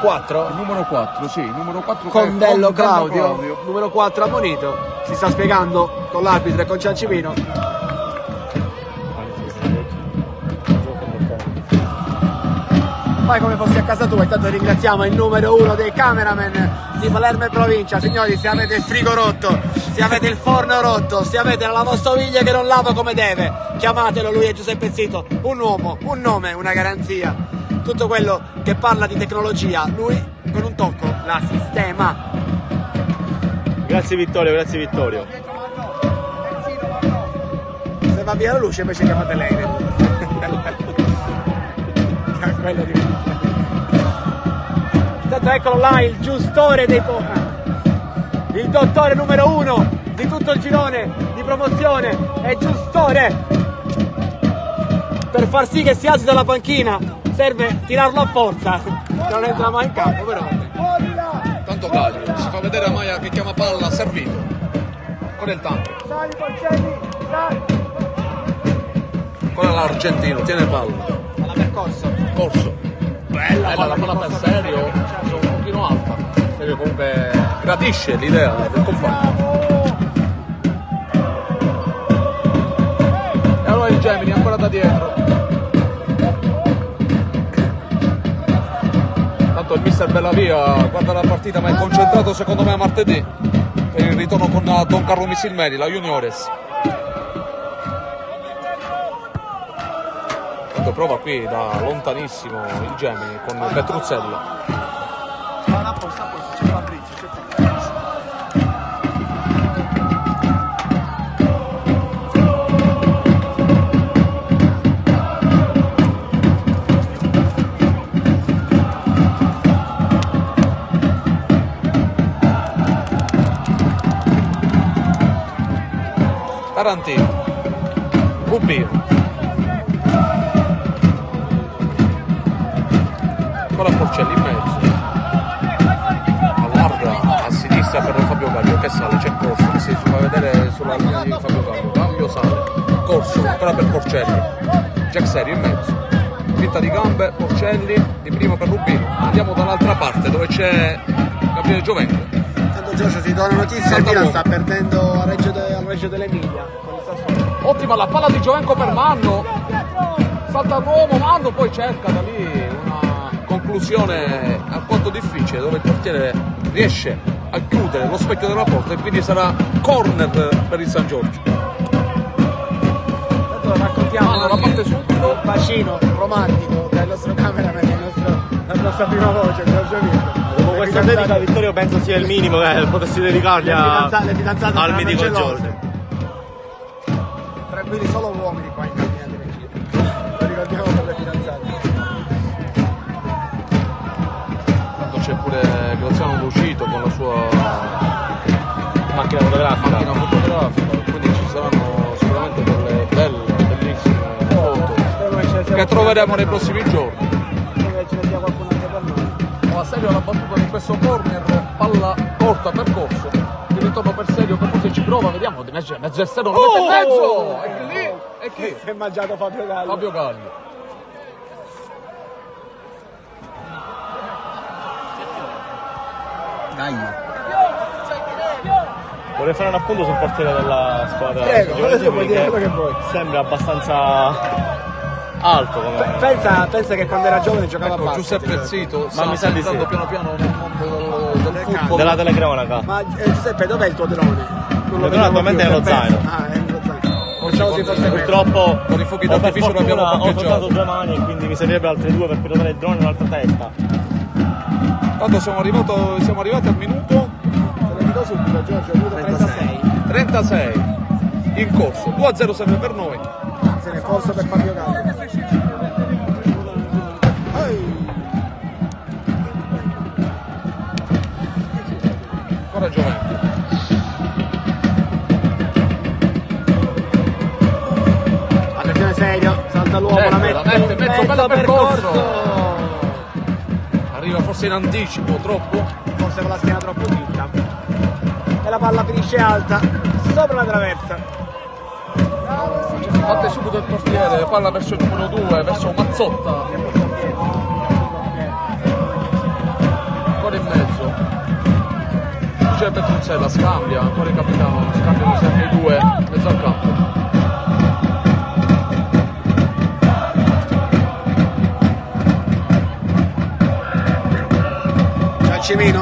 Speaker 1: 4.
Speaker 2: Il numero 4, sì, il numero 4
Speaker 1: Condello Claudio. Numero 4 ammonito. Si sta spiegando con l'arbitro e con Ciancimino. Fai come fossi a casa tua. Intanto ringraziamo il numero 1 dei cameraman di Palermo e provincia. Signori, se avete il frigo rotto, se avete il forno rotto, se avete la lavastoviglie che non lava come deve, chiamatelo, lui è Giuseppe Zito, un uomo, un nome, una garanzia. Tutto quello che parla di tecnologia, lui con un tocco la sistema.
Speaker 3: Grazie Vittorio, grazie Vittorio.
Speaker 1: Se va via la luce invece chiamate lei. Quello di... Intanto eccolo là, il giustore dei il dottore numero 1 di tutto il girone di promozione, è giustore. Per far sì che si alzi dalla panchina serve tirarlo a forza, non entra mai in campo, però.
Speaker 2: Tanto Gaglio si fa vedere a Maia che chiama palla servito con il tanto.
Speaker 1: Sali Porcelli, sali.
Speaker 2: Con l'argentino, tiene palla.
Speaker 1: Alla percorso.
Speaker 2: Corso. Bella la palla per serio, sono un pochino alta. Serio comunque gradisce l'idea del compagno. E allora il Gemini ancora da dietro. Tanto il mister Bellavia guarda la partita ma è concentrato secondo me a martedì per il ritorno con Don Carlo Missilmeri, la Juniores. Prova qui da lontanissimo il Gemini con Petruzzello.
Speaker 1: A posto, c'è Fabrizio, c'è Fabrizio.
Speaker 2: Tarantino, Rubino. Ancora Porcelli in mezzo, allarga a sinistra per Fabio Gaglio che sale, c'è Corso che si fa vedere sulla linea di Fabio Gaglio, Gaglio sale, Corso ancora per Porcelli, Jack Serio in mezzo, finta di gambe, Porcelli di primo per Rubino. Andiamo dall'altra parte dove c'è Gabriele Giovenco.
Speaker 1: Tanto Giorgio si dà una notizia, il Milan sta perdendo al Reggio dell'Emilia con il Sassuolo.
Speaker 2: Ottima la palla di Giovenco per Manno, salta l'uomo, Manno poi cerca da lì una conclusione alquanto difficile dove il portiere riesce a chiudere lo specchio della porta e quindi sarà corner per il San Giorgio.
Speaker 1: Tanto raccontiamo
Speaker 2: la parte subito,
Speaker 1: il bacino romantico del nostro cameraman, la nostra prima voce, Giorgio Mirko.
Speaker 3: Dopo questa dedica Vittorio penso sia il minimo che potessi dedicargli
Speaker 1: le fidanzate
Speaker 3: al mitico Giorgio.
Speaker 1: Tranquilli, solo uomini qua in cabina di regia. Lo ricordiamo per le fidanzate.
Speaker 2: C'è pure Graziano Lucito con la sua
Speaker 3: Macchina fotografica.
Speaker 2: Quindi ci saranno sicuramente delle belle, bellissime foto che troveremo nei prossimi giorni.
Speaker 1: Spero che ce ne sia qualcuno anche per noi.
Speaker 2: Ma Serio la battuta di questo corner, palla corta percorso, il ritorno per Serio, per cui ci prova, vediamo, mezzo esterno, lo mette in mezzo! E lì, e chi?
Speaker 1: Si è mangiato Fabio Gaglio.
Speaker 2: Fabio Gaglio.
Speaker 3: Vorrei fare un appunto sul portiere della squadra.
Speaker 1: Prego, adesso puoi dire quello che vuoi.
Speaker 3: Sembra abbastanza alto come...
Speaker 1: Pensa che quando era giovane giocava a basket.
Speaker 2: Giuseppe Zito
Speaker 3: Ma mi sa di sì.
Speaker 2: entrando piano piano nel mondo del football.
Speaker 3: Della telecronaca.
Speaker 1: Ma Giuseppe, dov'è il tuo drone?
Speaker 3: Il drone attualmente è nello zaino.
Speaker 1: Ah, è nello zaino. Pensavo si fosse
Speaker 3: Purtroppo
Speaker 2: con i fuochi
Speaker 3: per
Speaker 2: d'artificio l'abbiamo
Speaker 3: fortuna ho
Speaker 2: parcheggiato.
Speaker 3: soltanto 2 mani e quindi mi servirebbero altre 2 per pilotare il drone e un'altra testa.
Speaker 2: Tanto siamo arrivati al minuto
Speaker 1: Te lo dico subito, Giorgio, minuto 36.
Speaker 2: 36 in corso, 2-0 sempre per noi.
Speaker 1: Se ne è corso per Fabio Gaglio.
Speaker 2: Ancora Giovenco.
Speaker 1: Attenzione Serio, salta l'uomo, la mette
Speaker 2: mezzo bella percorso. Arriva forse in anticipo, troppo.
Speaker 1: forse con la schiena troppo dritta, e la palla finisce alta sopra la traversa.
Speaker 2: Batte subito il portiere, palla verso il numero 2, verso Mazzotta. Ancora in mezzo. C'è Petruzzella, scambia, ancora il capitano, scambiano sempre i due, mezzo al campo.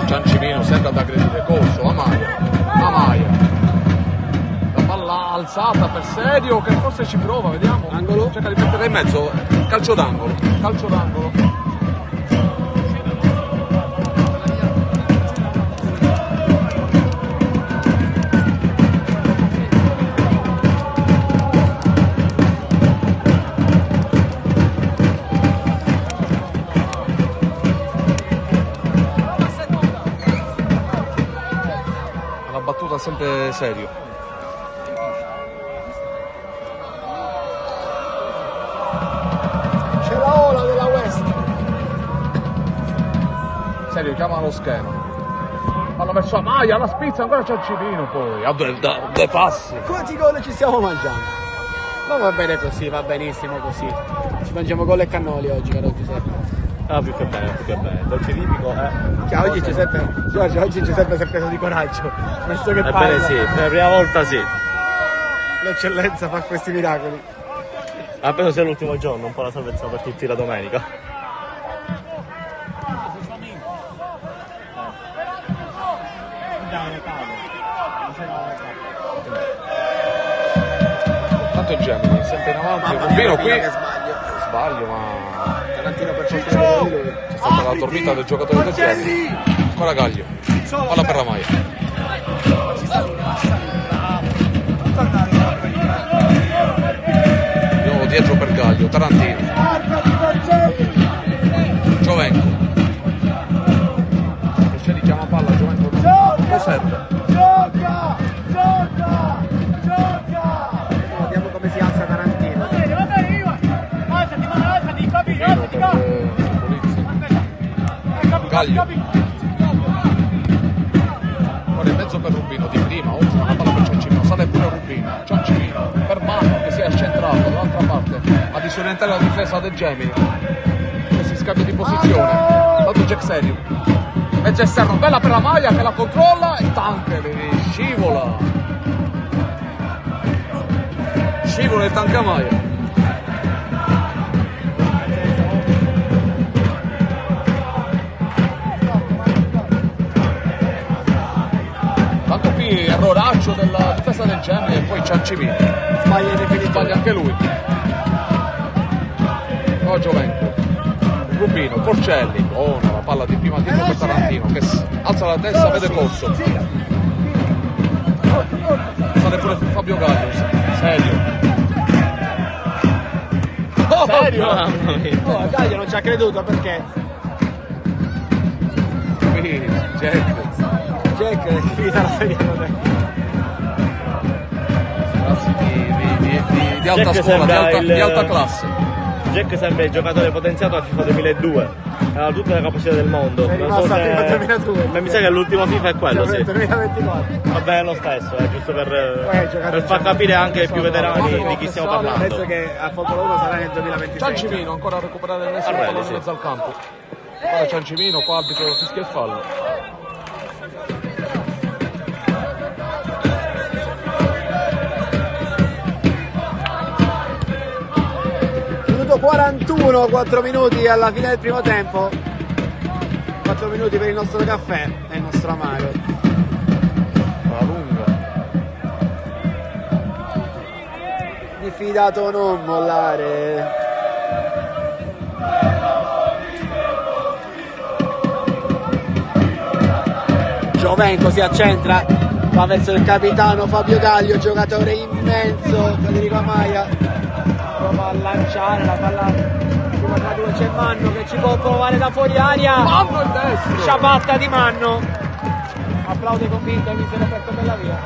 Speaker 2: Ciancimino sembra ad aggredire Corso, Amaia. La palla alzata per Serio che forse ci prova, vediamo.
Speaker 1: Angolo.
Speaker 2: Cerca di mettere in mezzo, calcio d'angolo. Battuta sempre Serio.
Speaker 1: C'è la ola della West.
Speaker 2: Serio chiama lo scheno. Palla verso Amaia, la spizza, ancora Ciancimino poi. A due passi.
Speaker 1: Quanti gol ci stiamo mangiando? Ma va bene così, va benissimo così. Ci mangiamo gol e cannoli oggi, caro Giuseppe.
Speaker 3: Ah, più che bene. Dolce tipico,
Speaker 1: Cioè, oggi Giuseppe si è preso di coraggio. Visto che parla.
Speaker 3: Ebbene sì, per la prima volta sì.
Speaker 1: L'eccellenza fa questi miracoli.
Speaker 3: Appena sia l'ultimo giorno, un po' la salvezza per tutti la domenica.
Speaker 2: Tanto è Gemini, sempre in avanti, Rubino qui. Sbaglio, ma
Speaker 1: Tarantino per
Speaker 2: c'è stata la dormita del giocatore del Gemini. Ancora Gaglio, palla per Amaia. Andiamo dietro per Gaglio, Tarantino. Giovenco. Crescelli chiama palla, Giovenco lo serve.
Speaker 1: Vediamo come si alza Tarantino.
Speaker 2: Gaglio. Ora in mezzo per Rubino di prima, oltre una palla per Ciancimino, sale pure Rubino, Ciancimino per Manno che si è accentrato dall'altra parte a disorientare la difesa del Gemini che si scambia di posizione. Tanto Jack Serio, mezzo esterno, bella per la maglia che la controlla e Tanker scivola il Tancamaia. Erroraccio della difesa del Gemini e poi Ciancimino sbaglia anche lui. No, Giovenco, Rubino, Porcelli, buona la palla di prima dietro per Tarantino che alza la testa, vede Corso, sale pure Fabio Gaglio.
Speaker 3: Serio?
Speaker 1: No, Gaglio non ci ha creduto perché Jack finita la serie
Speaker 2: di alta scuola, di alta classe.
Speaker 3: Jack sembra il giocatore potenziato a FIFA 2002, aveva tutte le capacità del mondo.
Speaker 1: È rimasto a FIFA 2002.
Speaker 3: Ma mi sa che l'ultimo FIFA è quello, sì.
Speaker 1: 2024.
Speaker 3: Va bene lo stesso, giusto per far capire anche ai più veterani di chi stiamo parlando.
Speaker 1: Penso che a Fotologo sarà nel 2026.
Speaker 2: Ciancimino ancora a recuperare il
Speaker 3: Arrelli,
Speaker 2: pallone in
Speaker 3: sì.
Speaker 2: mezzo al campo. Ora Ciancimino, qua arbitro fischia il fallo.
Speaker 1: Minuto 41, 4 minuti alla fine del primo tempo. 4 minuti per il nostro caffè e il nostro amaro.
Speaker 2: La lunga.
Speaker 1: Diffidato non mollare. Giovenco si accentra, va verso il capitano Fabio Gaglio, giocatore immenso, Federico Amaia. Prova a lanciare la palla. Due c'è Manno che ci può provare da fuori aria.
Speaker 2: Manno il destro.
Speaker 1: Ciabatta di Manno. Applaude convinto, mi sono aperto per la via.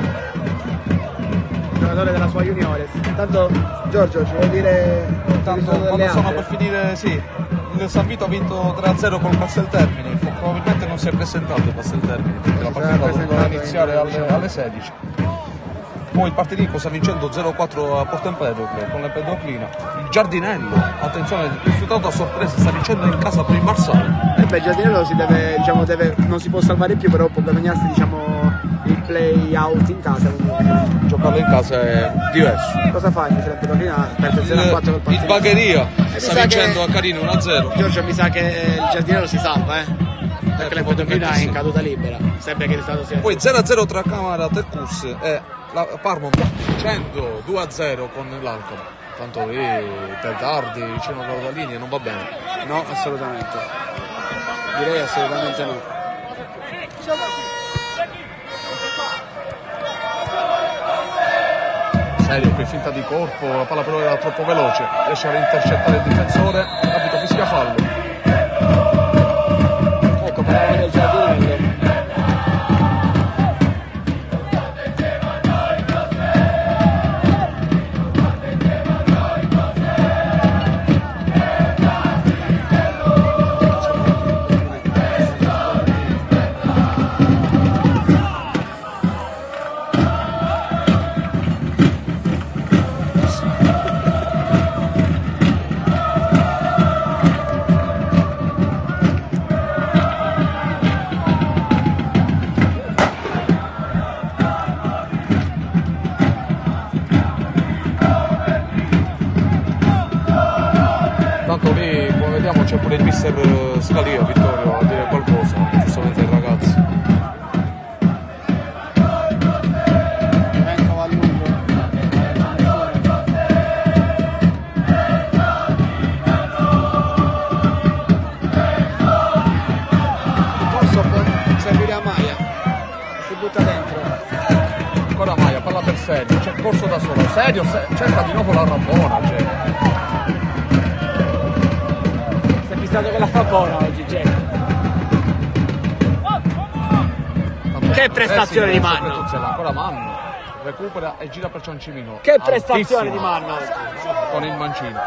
Speaker 1: Giocatore della sua Juniores. Intanto Giorgio ci vuoi dire
Speaker 2: Tanto quando sono per finire, sì, il San Vito ha vinto 3-0 col Casteltermine. probabilmente non si è presentato il Casteltermini perché la partita doveva iniziare alle 16. Poi il Partinico sta vincendo 0-4 a Porto Empedocle con l'Empedoclina. Il Giardinello, attenzione, il risultato a sorpresa, sta vincendo in casa con il Marsale.
Speaker 1: E beh, Giardinello si deve, non si può salvare più, però può guadagnarsi il play out in casa. Quindi...
Speaker 2: Giocarlo in casa è diverso.
Speaker 1: Cosa fa l'Empedoclina? Ha perso 0-4 col
Speaker 2: Il
Speaker 1: Partinico.
Speaker 2: Bagheria
Speaker 1: mi
Speaker 2: sta
Speaker 1: sa
Speaker 2: vincendo
Speaker 1: che-
Speaker 2: a Carino 1-0.
Speaker 1: Giorgio, mi sa che il Giardinello si salva, perché l'Empedoclina è
Speaker 2: sì.
Speaker 1: in caduta libera. Sempre che il risultato sia...
Speaker 2: Poi 0-0 tra Camara e Cus e la Parma vincendo 2-0 con l'Alcamo. Tanto lì petardi vicino alla linea non va bene.
Speaker 1: No, assolutamente. Direi assolutamente no.
Speaker 2: Serio, qui finta di corpo, la palla però era troppo veloce, riesce a intercettare il difensore, l'arbitro fischia fallo.
Speaker 1: Ecco, parlavamo del Giardinello.
Speaker 2: Tanto lì, come vediamo, c'è pure il mister Scalia, Vittorio, a dire qualcosa, giustamente ai ragazzi.
Speaker 1: Venco va a lungo. Corso può servire a Maia. Si butta dentro.
Speaker 2: Ancora Maia, palla per Serio, c'è corso da solo. Serio, cerca di nuovo la rabbona, cioè.
Speaker 1: Si è fissato con la Fabona oggi, Jack. Che prestazione di Manno.
Speaker 2: Ancora Manno, recupera e gira per Ciancimino.
Speaker 1: Che prestazione
Speaker 2: Altissimo,
Speaker 1: di Manno oggi.
Speaker 2: con il mancino.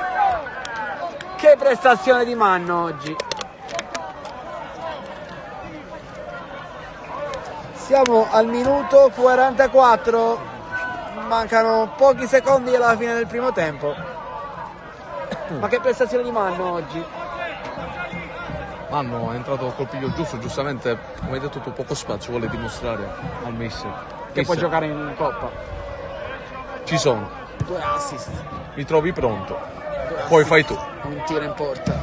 Speaker 1: Che prestazione di Manno oggi. Siamo al minuto 44. Mancano pochi secondi alla fine del primo tempo. Ma che prestazione di Manno oggi.
Speaker 2: Manno è entrato col piglio giusto, giustamente, come hai detto tu, poco spazio, vuole dimostrare al mister.
Speaker 1: Che può giocare in Coppa.
Speaker 2: Ci sono,
Speaker 1: 2 assist.
Speaker 2: mi trovi pronto, poi fai tu.
Speaker 1: Un tiro in porta.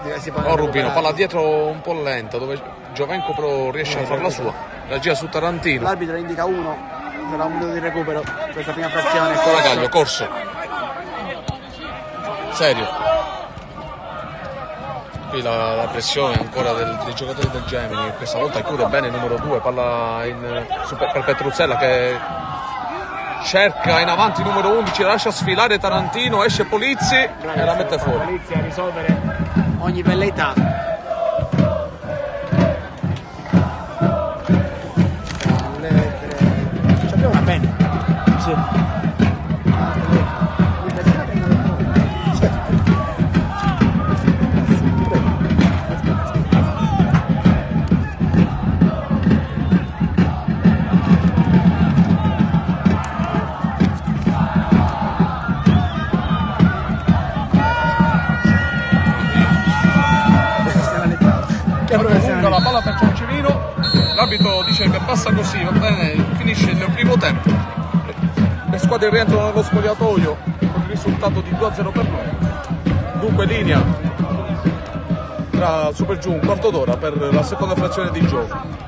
Speaker 1: Diversi palloni
Speaker 2: Oh Rubino,
Speaker 1: recuperati.
Speaker 2: palla dietro un po' lenta, dove Giovenco però riesce a fare la sua. La gira su Tarantino.
Speaker 1: L'arbitro indica 1. Sarà un minuto di recupero. Questa prima frazione.
Speaker 2: Ragaglio, corso. Serio. Qui la pressione ancora dei giocatori del Gemini. Questa volta chiude bene il numero 2. Palla per Petruzzella che cerca in avanti il numero 11. Lascia sfilare Tarantino. Esce Polizzi e la mette fuori.
Speaker 1: Polizia a risolvere ogni velleità. C'abbiamo una penna. Sì.
Speaker 2: Lunga la palla per Ciancimino. L'arbitro dice che passa così, va bene, finisce il primo tempo. Le squadre rientrano nello spogliatoio con il risultato di 2-0 per noi. Dunque linea tra super giù un quarto d'ora per la seconda frazione di gioco.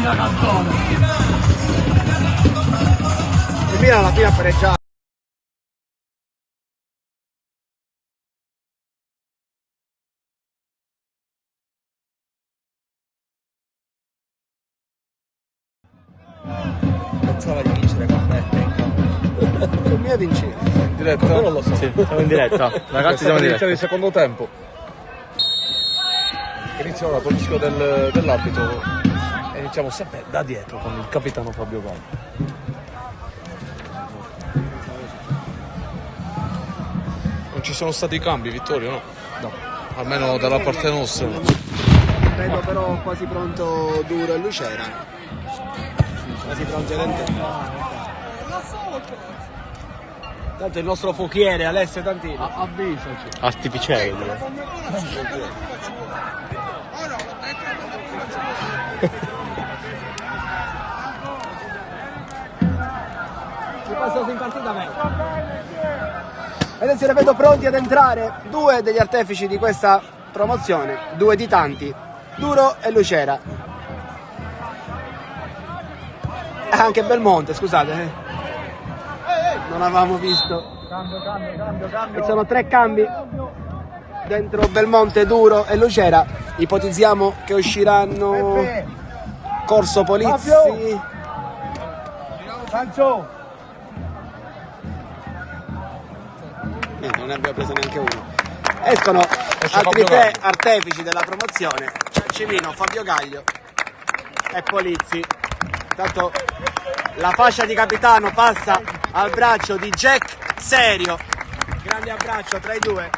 Speaker 1: Il Milan alla fine ha pareggiato. Pensava di vincere con me. Il mio vince.
Speaker 2: In diretta?
Speaker 3: Non lo so. Sì, siamo in diretta. Ragazzi, siamo in diretta.
Speaker 2: Il secondo tempo. Inizia ora con il rischio dell'arbitro. E iniziamo sempre da dietro con il capitano Fabio Gallo. Non ci sono stati cambi, Vittorio, no?
Speaker 1: No.
Speaker 2: Almeno dalla parte nostra.
Speaker 1: Vedo però quasi pronto Duro e Lucera. Quasi pronti ad entrare. Tanto il nostro fuochiere Alessio Tantini.
Speaker 2: Avvisaci.
Speaker 3: Artificielli.
Speaker 1: Ci passo in partita me. Adesso vedo pronti ad entrare due degli artefici di questa promozione, due di tanti, Duro e Lucera. Anche Belmonte, scusate. Non avevamo visto. Cambio. Sono 3 cambi dentro Belmonte, Duro e Lucera. Ipotizziamo che usciranno Corso Polizzi. Non ne abbiamo preso neanche uno. Escono altri 3 artefici della promozione: Ciancimino, Fabio Gaglio e Polizzi. Intanto la fascia di capitano passa al braccio di Jack Serio. Grande abbraccio tra i due.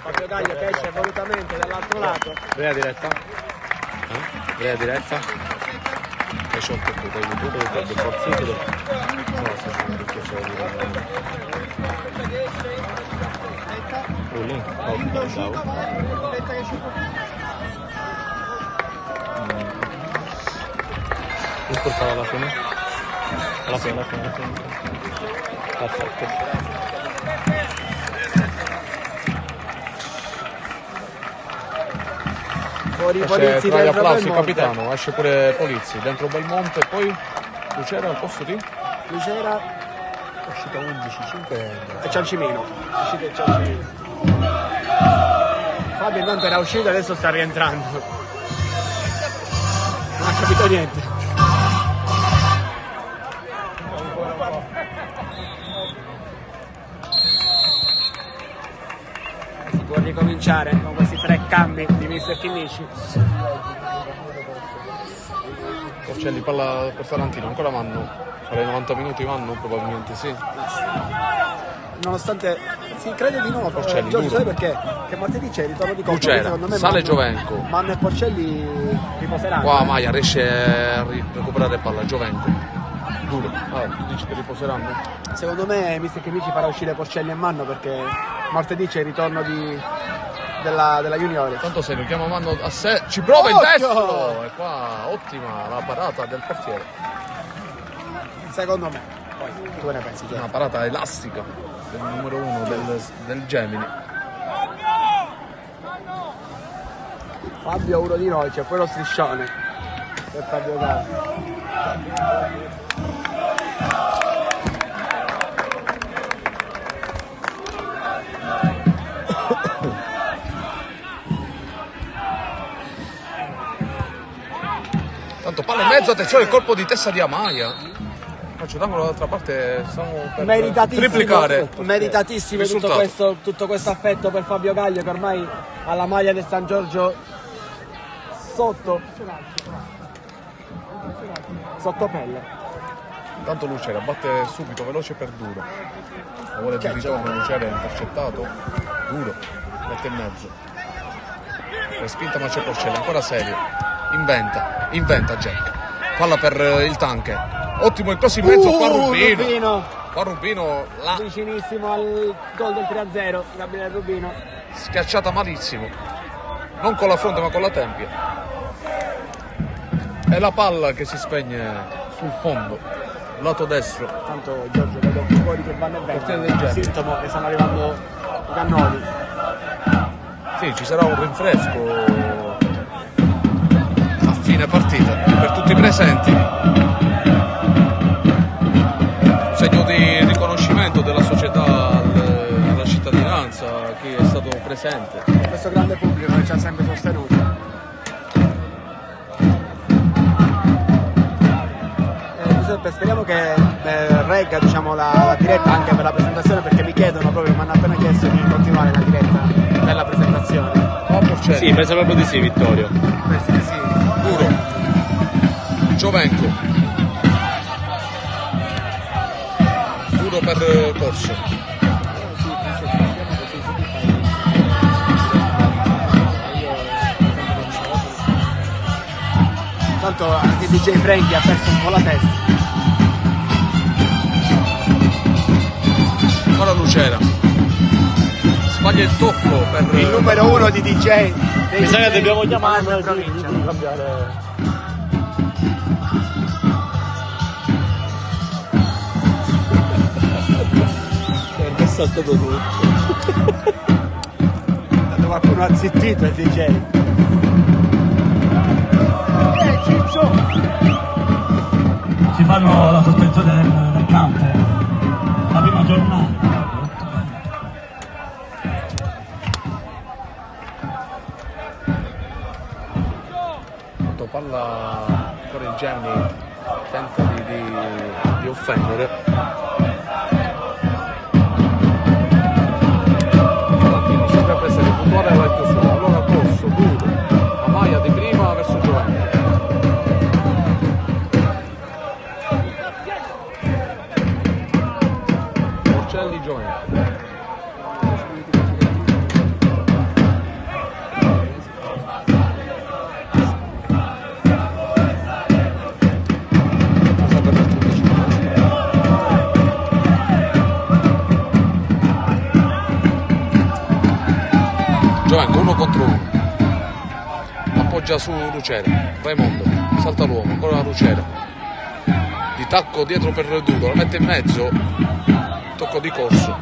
Speaker 1: Fabio Gaglio che esce volutamente dall'altro lato.
Speaker 3: Vera diretta? Vera diretta?
Speaker 2: Hai sciolto il tuo YouTube,
Speaker 3: Del partito. No, lì? Che portava alla fine? Alla fine. Perfetto.
Speaker 1: Fuori
Speaker 2: esce
Speaker 1: Polizzi
Speaker 2: tra gli
Speaker 1: dentro
Speaker 2: applausi il
Speaker 1: Belmonte.
Speaker 2: capitano, esce pure Polizzi dentro Belmonte, poi Lucera al posto di
Speaker 1: Lucera
Speaker 2: uscita 11-5
Speaker 1: e Ciancimino. Uscito il Ciancimino. Fabio intanto era uscito, adesso sta rientrando. Non ha capito niente. Si può ricominciare con questi 3 cambi di Mr. Chinnici.
Speaker 2: Porcelli, palla per Tarantino, ancora vanno? Alle 90 minuti vanno? Probabilmente sì.
Speaker 1: Nonostante si crede di no,
Speaker 2: Porcelli,
Speaker 1: Giorgio,
Speaker 2: duro.
Speaker 1: sai perché? Che martedì c'è il ritorno di Coppa,
Speaker 2: Lucera,
Speaker 1: secondo me
Speaker 2: sale
Speaker 1: Manno-
Speaker 2: Giovenco.
Speaker 1: Manno e Porcelli riposeranno.
Speaker 2: Qua Maia riesce a recuperare palla, Giovenco. Duro. Tu dici che riposeranno?
Speaker 1: Secondo me Mr. Chemici farà uscire Porcelli e Manno perché martedì c'è il ritorno della Juniores.
Speaker 2: Tanto se lo chiama Manno a sé, ci prova il
Speaker 1: Occhio!
Speaker 2: destro! E qua ottima la parata del portiere.
Speaker 1: Secondo me. Poi tu ne pensi?
Speaker 2: Una parata elastica del numero 1 del Gemini.
Speaker 1: Fabio uno di noi, c'è poi lo striscione per Fabio Gallo.
Speaker 2: Tanto palla in mezzo, attenzione il colpo di testa di Amaia. Faccio d'angolo dall'altra parte, stiamo per triplicare.
Speaker 1: Meritatissimo
Speaker 2: Risultato.
Speaker 1: tutto questo affetto per Fabio Gaglio che ormai ha la maglia del San Giorgio sotto pelle.
Speaker 2: Intanto Lucera batte subito, veloce per Duro. La vuole di ritorno, Lucera è intercettato. Duro, mette in mezzo. Respinta ma c'è Porcelli, ancora serio. Inventa Jack. Palla per il tanque. Ottimo il cross in mezzo, qua Rubino. Qua Rubino la
Speaker 1: Vicinissimo al gol del 3-0, Gabriele Rubino.
Speaker 2: schiacciata malissimo. Non con la fronte ma con la tempia. E la palla che si spegne sul fondo, lato destro.
Speaker 1: Tanto Giorgio vedo fuori che vanno e
Speaker 2: Portiere del
Speaker 1: vengono.
Speaker 2: Genoa.
Speaker 1: Sintomo che stanno arrivando i cannoli.
Speaker 2: Sì, ci sarà un rinfresco a fine fine partita per tutti i presenti, un segno di riconoscimento della società alla cittadinanza, a chi è stato presente,
Speaker 1: Questo grande pubblico che ci ha sempre sostenuto. Giuseppe, speriamo che regga, diciamo, la diretta anche per la presentazione, perché mi chiedono proprio, mi hanno appena chiesto di continuare la diretta per la presentazione.
Speaker 3: Sì, penso proprio di sì, Vittorio.
Speaker 1: Questi sì.
Speaker 2: Duro, Giovenco, duro per Corso.
Speaker 1: Tanto anche DJ Frankie ha perso un po' la testa.
Speaker 2: Ora Lucera, sbaglia il tocco per
Speaker 1: Il numero uno di DJ.
Speaker 3: Mi sa che dobbiamo chiamarlo
Speaker 1: in provincia.
Speaker 3: di cambiare. È saltato tutto.
Speaker 1: Quando qualcuno ha zittito il DJ.
Speaker 5: Si fanno la sospensione del campo, la prima giornata.
Speaker 2: quando palla ancora il Gemini tenta di offendere. Quindi sempre per essere puntuale alla chiusura. Allora Corso, duro, Amaia di prima verso Giovanni. Porcelli, Giovanni. Giovanni, uno contro uno, appoggia su Lucera, Raimondo, salta l'uomo, ancora la Lucera, di tacco dietro per Reduto, la mette in mezzo, tocco di Corso.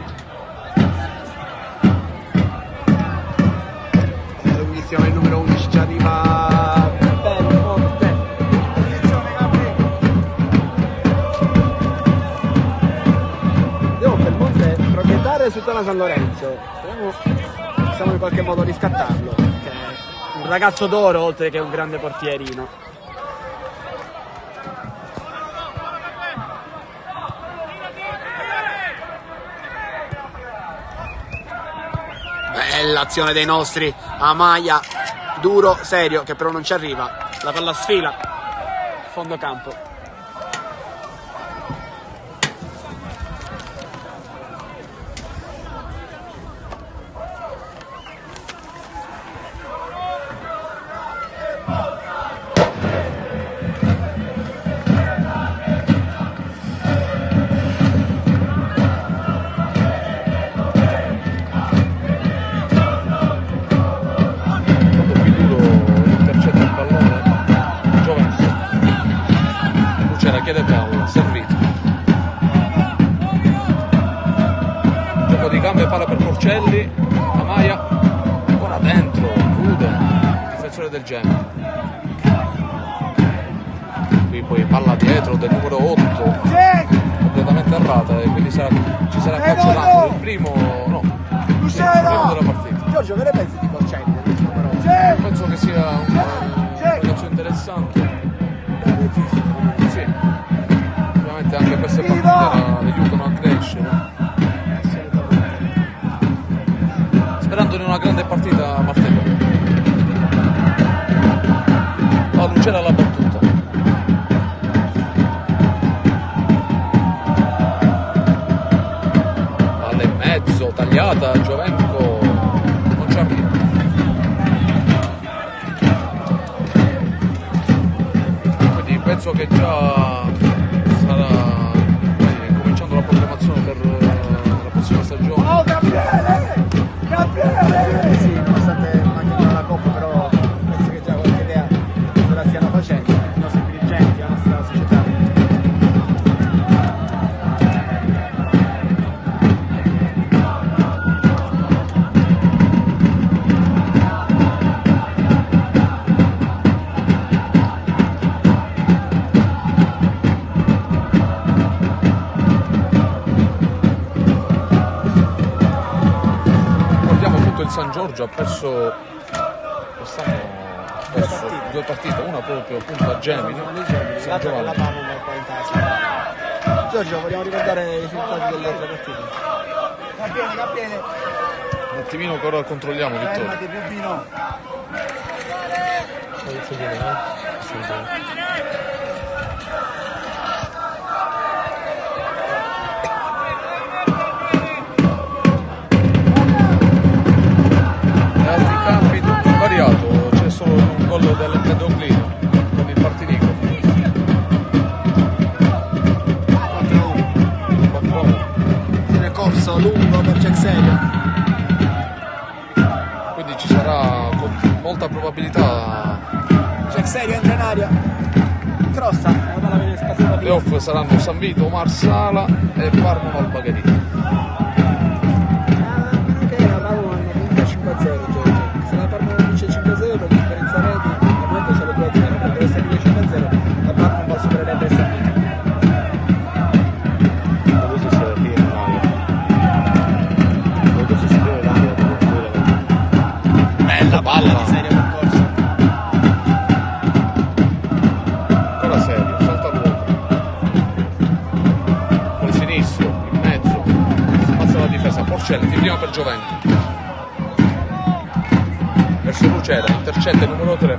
Speaker 1: Lunghissimo, il numero 11 ci arriva Belmonte. Andiamo Belmonte, proprietario su zona San Lorenzo. Possiamo in qualche modo riscattarlo, che è un ragazzo d'oro oltre che un grande portierino. Bella azione dei nostri, Amaia, duro, serio, che però non ci arriva, la palla sfila, fondo campo.
Speaker 2: Chiede palla, servito. Gioco di gambe, palla per Porcelli, Amaia, ancora dentro, chiude, difensore del Genoa. Qui poi palla dietro del numero 8, completamente errata e quindi ci sarà calcio d'angolo, il primo, no, sì, il primo della partita.
Speaker 1: Giorgio, che ne pensi di Porcelli?
Speaker 2: Penso che sia un ragazzo interessante. Sì, ovviamente anche queste partite le aiutano a crescere. Sperando in una grande partita a martedì. La Lucera l'ha battuta. Palla in mezzo, tagliata, Giovenco non ci arriva. Penso che già starà cominciando la programmazione per la prossima stagione.
Speaker 1: Oh, campione! Campione! Sì, nonostante manchi la Coppa, però penso che già qualche idea se la stiano facendo i nostri dirigenti, la nostra società.
Speaker 2: Giorgio ha perso quest'anno due partite, una proprio appunto a Gemini, San Giovanni.
Speaker 1: Giorgio, vogliamo ricordare i risultati delle altre partite? Campione.
Speaker 2: Un attimino che ora controlliamo, Vittorio.
Speaker 1: Fermati, Pupino.
Speaker 2: Altri campi tutto invariato, c'è solo un gol del Pedoclino con il Partinico. 4-1.
Speaker 1: Fine corso lungo per Cexerio.
Speaker 2: Quindi ci sarà con molta probabilità.
Speaker 1: Cexerio entra in aria. Crossa, la palla viene spazzata
Speaker 2: Le
Speaker 1: via.
Speaker 2: off saranno San Vito, Marsala e Parma al Bagherini.
Speaker 1: Che la Parma hanno vinto 5-0, Giorgio. Se la Parma non vince 5-0 per differenza reti, al momento sono 2-0, perché deve essere 5-0, la Parma non va supererebbe il San Vito.
Speaker 2: Bella palla!
Speaker 1: Di serio percorso.
Speaker 2: Ancora serio, salta l'uomo. Con il sinistro, in mezzo, spazio alla difesa, Porcelli, di prima per Gioventù. Verso Lucera, intercetta il numero 3.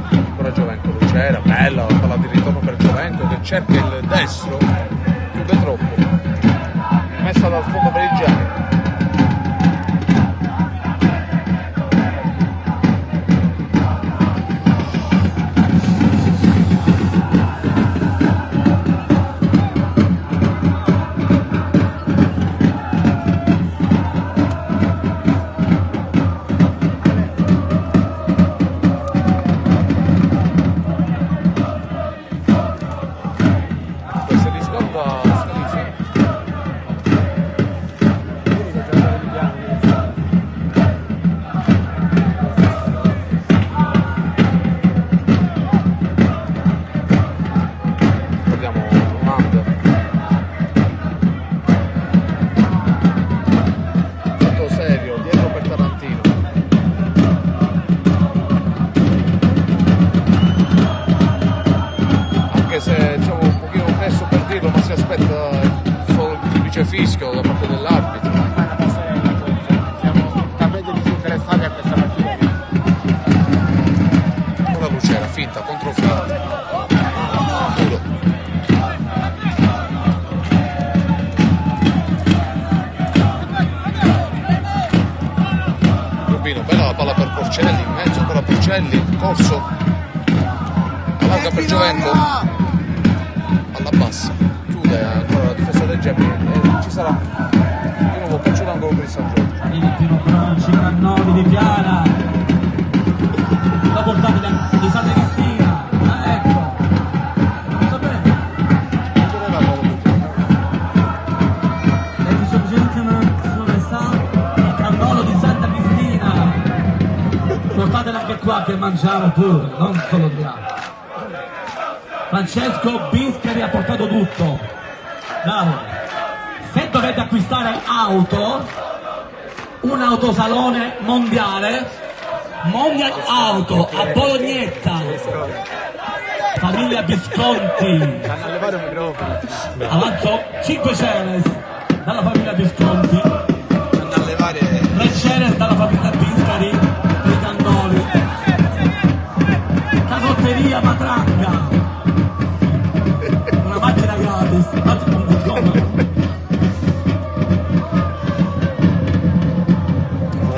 Speaker 2: Ancora Gioventù, Lucera, bella la palla di ritorno per Gioventù che cerca il destro, chiude troppo. Messa dal fondo per il Gianni. Questa riscalda Scalisi. Guardiamo Ronaldo. Molto serio, dietro per Tarantino. Anche se diciamo un pochino presto per dirlo, ma si aspetta solo il vice fischio da parte dell'arbitro.
Speaker 1: Siamo talmente disinteressati a questa partita.
Speaker 2: Ora Lucera, finta, controfinta. Duro. Rubino, bella la palla per Porcelli, in mezzo ancora Porcelli, corso. Allarga per Gioventù. Alla bassa. Chiude ancora la difesa del Gemini e ci sarà di nuovo calcio d'angolo per il San Giorgio.
Speaker 5: Valentino Bronci, Cannoli di Piana, la portata di San Cristina, ecco, non sapete. Ladies and gentlemen, dove sta il cannolo di Santa Cristina? Portatela anche qua che mangiamo pure, non solo di là. Francesco Biscari ha portato tutto. Bravo. Se dovete acquistare auto, un autosalone mondiale, Mondial Auto a Bolognetta, famiglia Visconti,
Speaker 1: Hanno levato il microfono.
Speaker 5: avanzo 5 Ceres dalla famiglia Visconti,
Speaker 1: Hanno a levare.
Speaker 5: 3 Ceres dalla famiglia Biscari, dei Cannoli, carrozzeria Matranga, una macchina gratis, macchina.com.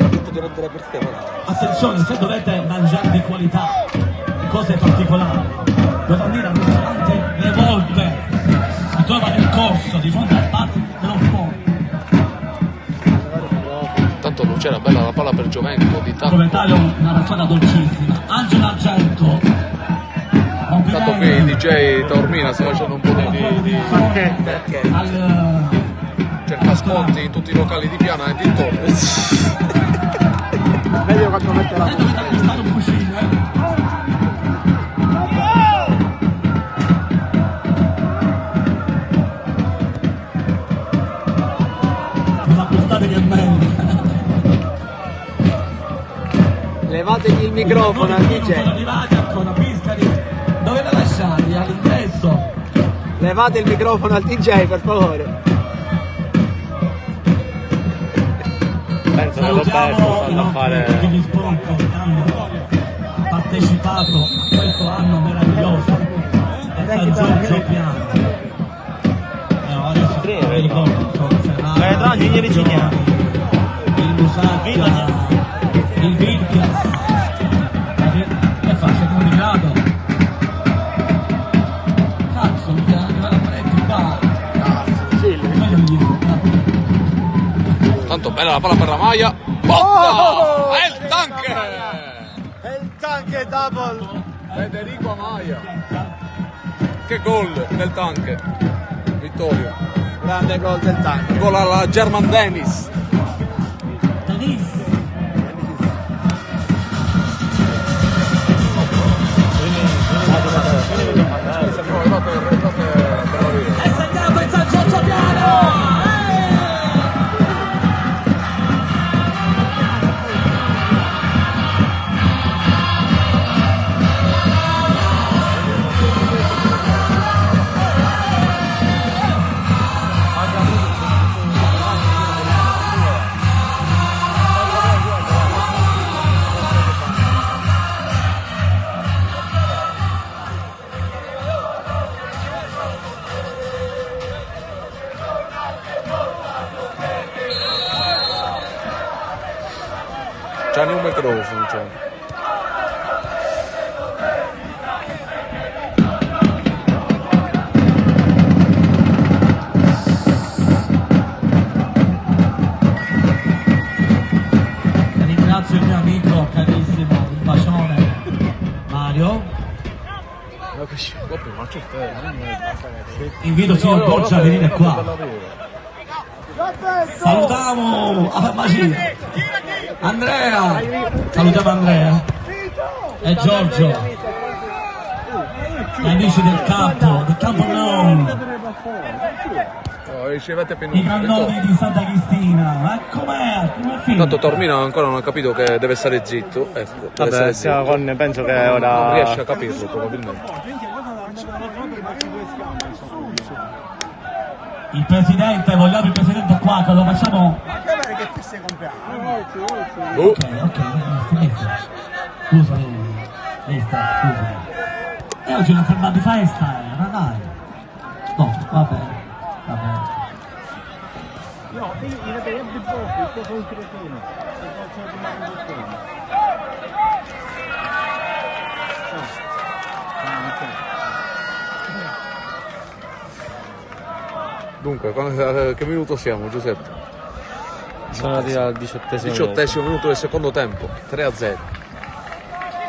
Speaker 1: Tutto direttore per te, però.
Speaker 5: Attenzione, se dovete mangiare di qualità, cose particolari, dovete andare al ristorante Le Volpe, si trova nel corso di fronte al parco dello sport.
Speaker 2: Tanto Lucera, bella la palla per Gioventù di tacco.
Speaker 5: Proprietario una persona dolcissima, Angelo Argento.
Speaker 2: Tanto che il DJ Taormina sta facendo un po' di cerca sconti in tutti i locali di Piana e dintorni.
Speaker 1: Meglio quando mette la
Speaker 5: Se dovete acquistare un cuscino,
Speaker 1: Levategli il microfono al
Speaker 5: Non sono
Speaker 1: DJ.
Speaker 5: arrivati ancora, Biscari. Dove la lasciati? All'ingresso.
Speaker 1: Levate il microfono al DJ, per favore.
Speaker 3: Penso che Roberto
Speaker 5: Salutiamo i
Speaker 3: stanno a
Speaker 5: nostri
Speaker 3: fare...
Speaker 5: ultimi sponsor che hanno partecipato a questo anno meraviglioso del San Giorgio Piano. Adesso non mi ricordo, sono Ferrara, il Lusacca, il Virgas. Che fa? Secondo grado? Cazzo, mi deve arrivare parecchio qua. Meglio mi dico.
Speaker 2: Tanto bella la palla per la maglia. Botta! È il tank!
Speaker 1: E il tank double.
Speaker 2: Federico Amaya. Che gol del tank. Vittorio.
Speaker 1: Grande gol del tank.
Speaker 2: Gol alla German Dennis.
Speaker 5: Denis. È segnato il San Giorgio Piano!
Speaker 2: C'è un microfono, c'è.
Speaker 5: Ringrazio il mio amico carissimo, un bacione, Mario. Invito il signor Borgia a venire qua. Salutiamo a farmacia Andrea, salutiamo Andrea e Giorgio, gli amici del campo non,
Speaker 2: Ricevete
Speaker 5: i
Speaker 2: penultimo.
Speaker 5: cannoni di Santa Cristina. Ma com'è? Com'è finito?
Speaker 2: Tanto Tormino ancora non ha capito che deve stare zitto. Ecco, deve
Speaker 3: Vabbè,
Speaker 2: stare
Speaker 3: stiamo
Speaker 2: zitto.
Speaker 3: con... penso che
Speaker 2: Non
Speaker 3: ora...
Speaker 2: riesce a capirlo probabilmente.
Speaker 5: Il presidente, vogliamo il presidente qua, che lo facciamo.
Speaker 2: Oh,
Speaker 5: Ok, scusa, scusa. E oggi non ferma di festa, ma dai. No, va bene.
Speaker 4: No, io in realtà di poco, il tuo cretino. Se faccio
Speaker 2: dunque, che minuto siamo, Giuseppe?
Speaker 3: Sono arrivati al 18esimo.
Speaker 2: 18esimo minuto del secondo tempo, 3-0.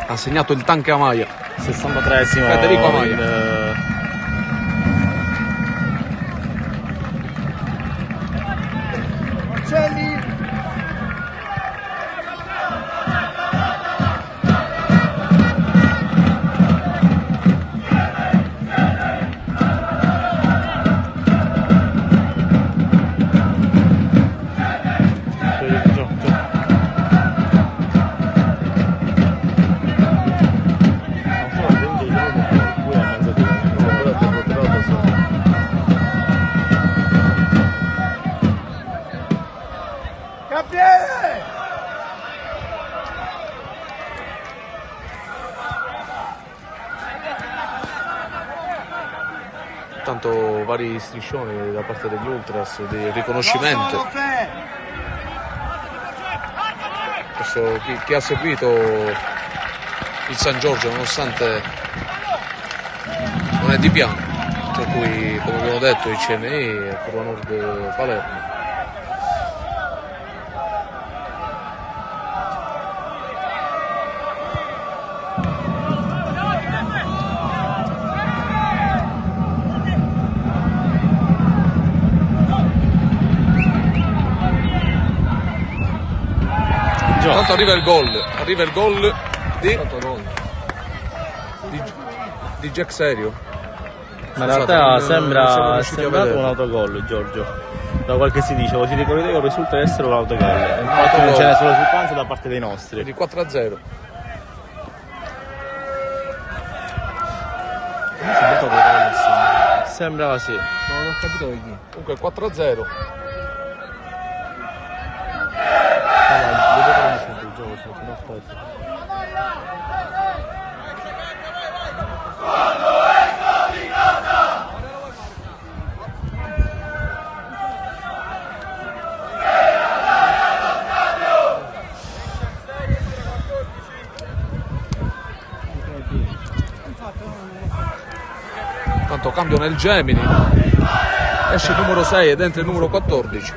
Speaker 2: Ha segnato il tank Amaya.
Speaker 3: 63esimo.
Speaker 2: Federico Amaya. Tanto vari striscioni da parte degli ultras di riconoscimento. Questo, chi ha seguito il San Giorgio nonostante non è di piano, tra cui come abbiamo detto il CNI e Curva Nord Palermo. Tanto arriva il gol di Jack Serio.
Speaker 3: Ma in realtà
Speaker 2: siamo
Speaker 3: sembra
Speaker 2: riusciti a
Speaker 3: sembrato
Speaker 2: vederlo.
Speaker 3: un autogol, Giorgio. Da quel che si dice, così ricordo io risulta essere un autogol. Infatti non
Speaker 2: Autogol.
Speaker 3: c'è nessuna risultanza da parte dei nostri.
Speaker 2: Di 4-0.
Speaker 3: sembrava sì.
Speaker 4: Non ho capito di chi.
Speaker 2: Comunque 4-0.
Speaker 4: Vedo come sento il gioco, sono aspetta.
Speaker 2: Tanto cambio nel Gemini, esce il numero 6 ed entra il numero 14.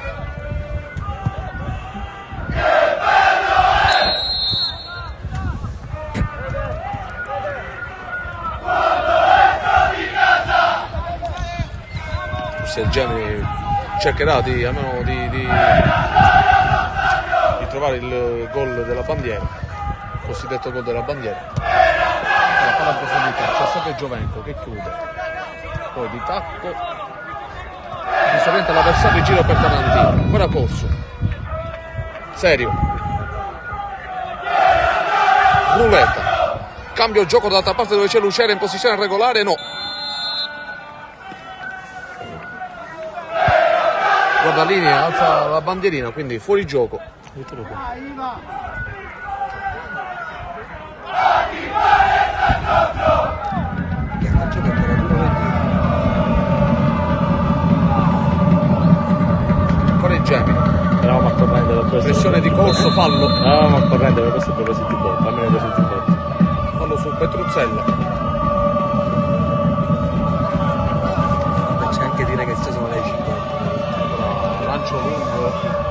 Speaker 2: Forse il Gemini cercherà di, almeno di trovare il gol della bandiera, il cosiddetto gol della bandiera. La palla in profondità, c'è sempre Giovenco che chiude. Poi di tacco giustamente l'avversario in giro per Tarantino, ancora corso, serio, ruletta, cambio gioco dall'altra parte dove c'è Lucera in posizione regolare, no, guarda linea, alza la bandierina, quindi fuori gioco. Gemini.
Speaker 3: Eravamo a corrente per questo.
Speaker 2: Pressione di corso, fallo.
Speaker 3: Eravamo a corrente per questo proposito di botta. Almeno proposito di botta.
Speaker 2: Fallo su Petruzzella.
Speaker 1: C'è anche dire che ci sono le 5.
Speaker 2: Lancio lungo.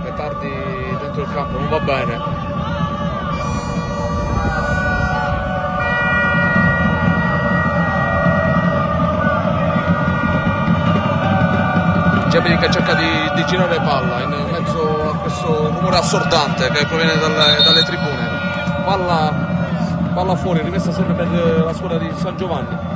Speaker 2: Petardi dentro il campo, non va bene. Gemini che cerca di girare palla in mezzo a questo rumore assordante che proviene dalle tribune. Palla fuori, rimessa sempre per la squadra di San Giovanni.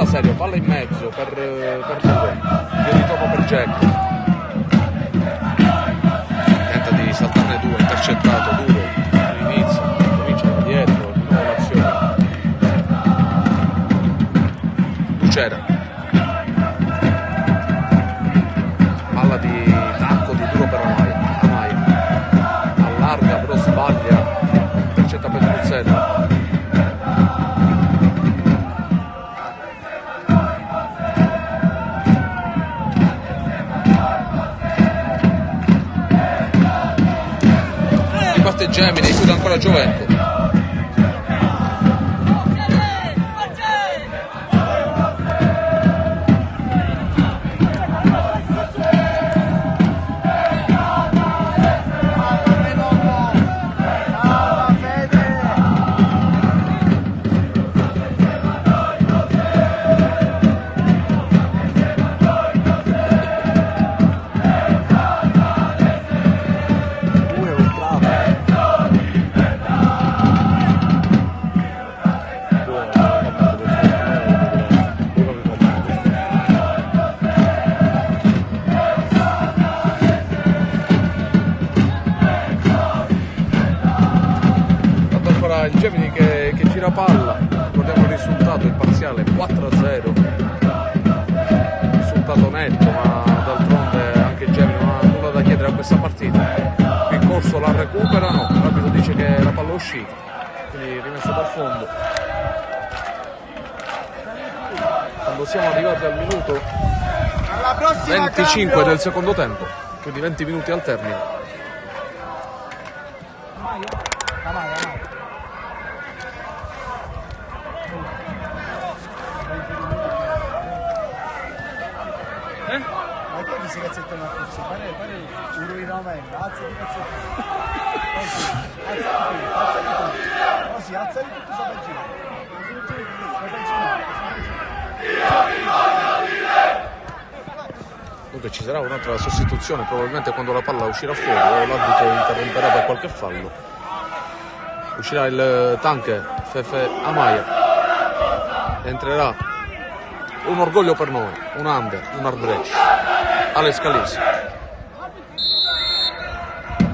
Speaker 2: Serio, palla in mezzo per due, di ritorno per Jack, tenta di saltarne due, intercettato duro all'inizio, comincia da dietro, di nuovo l'azione. Lucera, palla di tacco di duro per Amaia, allarga però sbaglia, intercetta Petruzzella. Gemini, chiude ancora Giovenco. Il Gemini che gira palla, ricordiamo il risultato, il parziale 4-0, risultato netto, ma d'altronde anche il Gemini non ha nulla da chiedere a questa partita. Il corso la recupera, no, l'arbitro dice che la palla è uscita, quindi rimesso dal fondo. Quando siamo arrivati al minuto 25 del secondo tempo, quindi 20 minuti al termine.
Speaker 4: Così, alzali tutti sopra il giro.
Speaker 2: Dunque ci sarà un'altra sostituzione probabilmente quando la palla uscirà fuori o l'arbitro interromperà per qualche fallo. Uscirà il tanque Fefe Amaya, entrerà un orgoglio per noi, un under, un Arbrecht, Alex Calisi.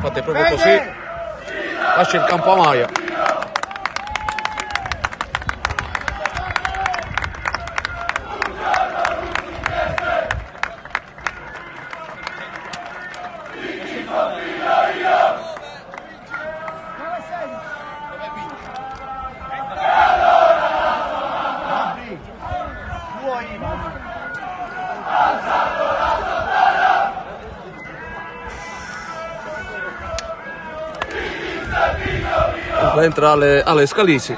Speaker 2: Fate proprio così, lascia il campo Amaya. Entra Alex Calisi.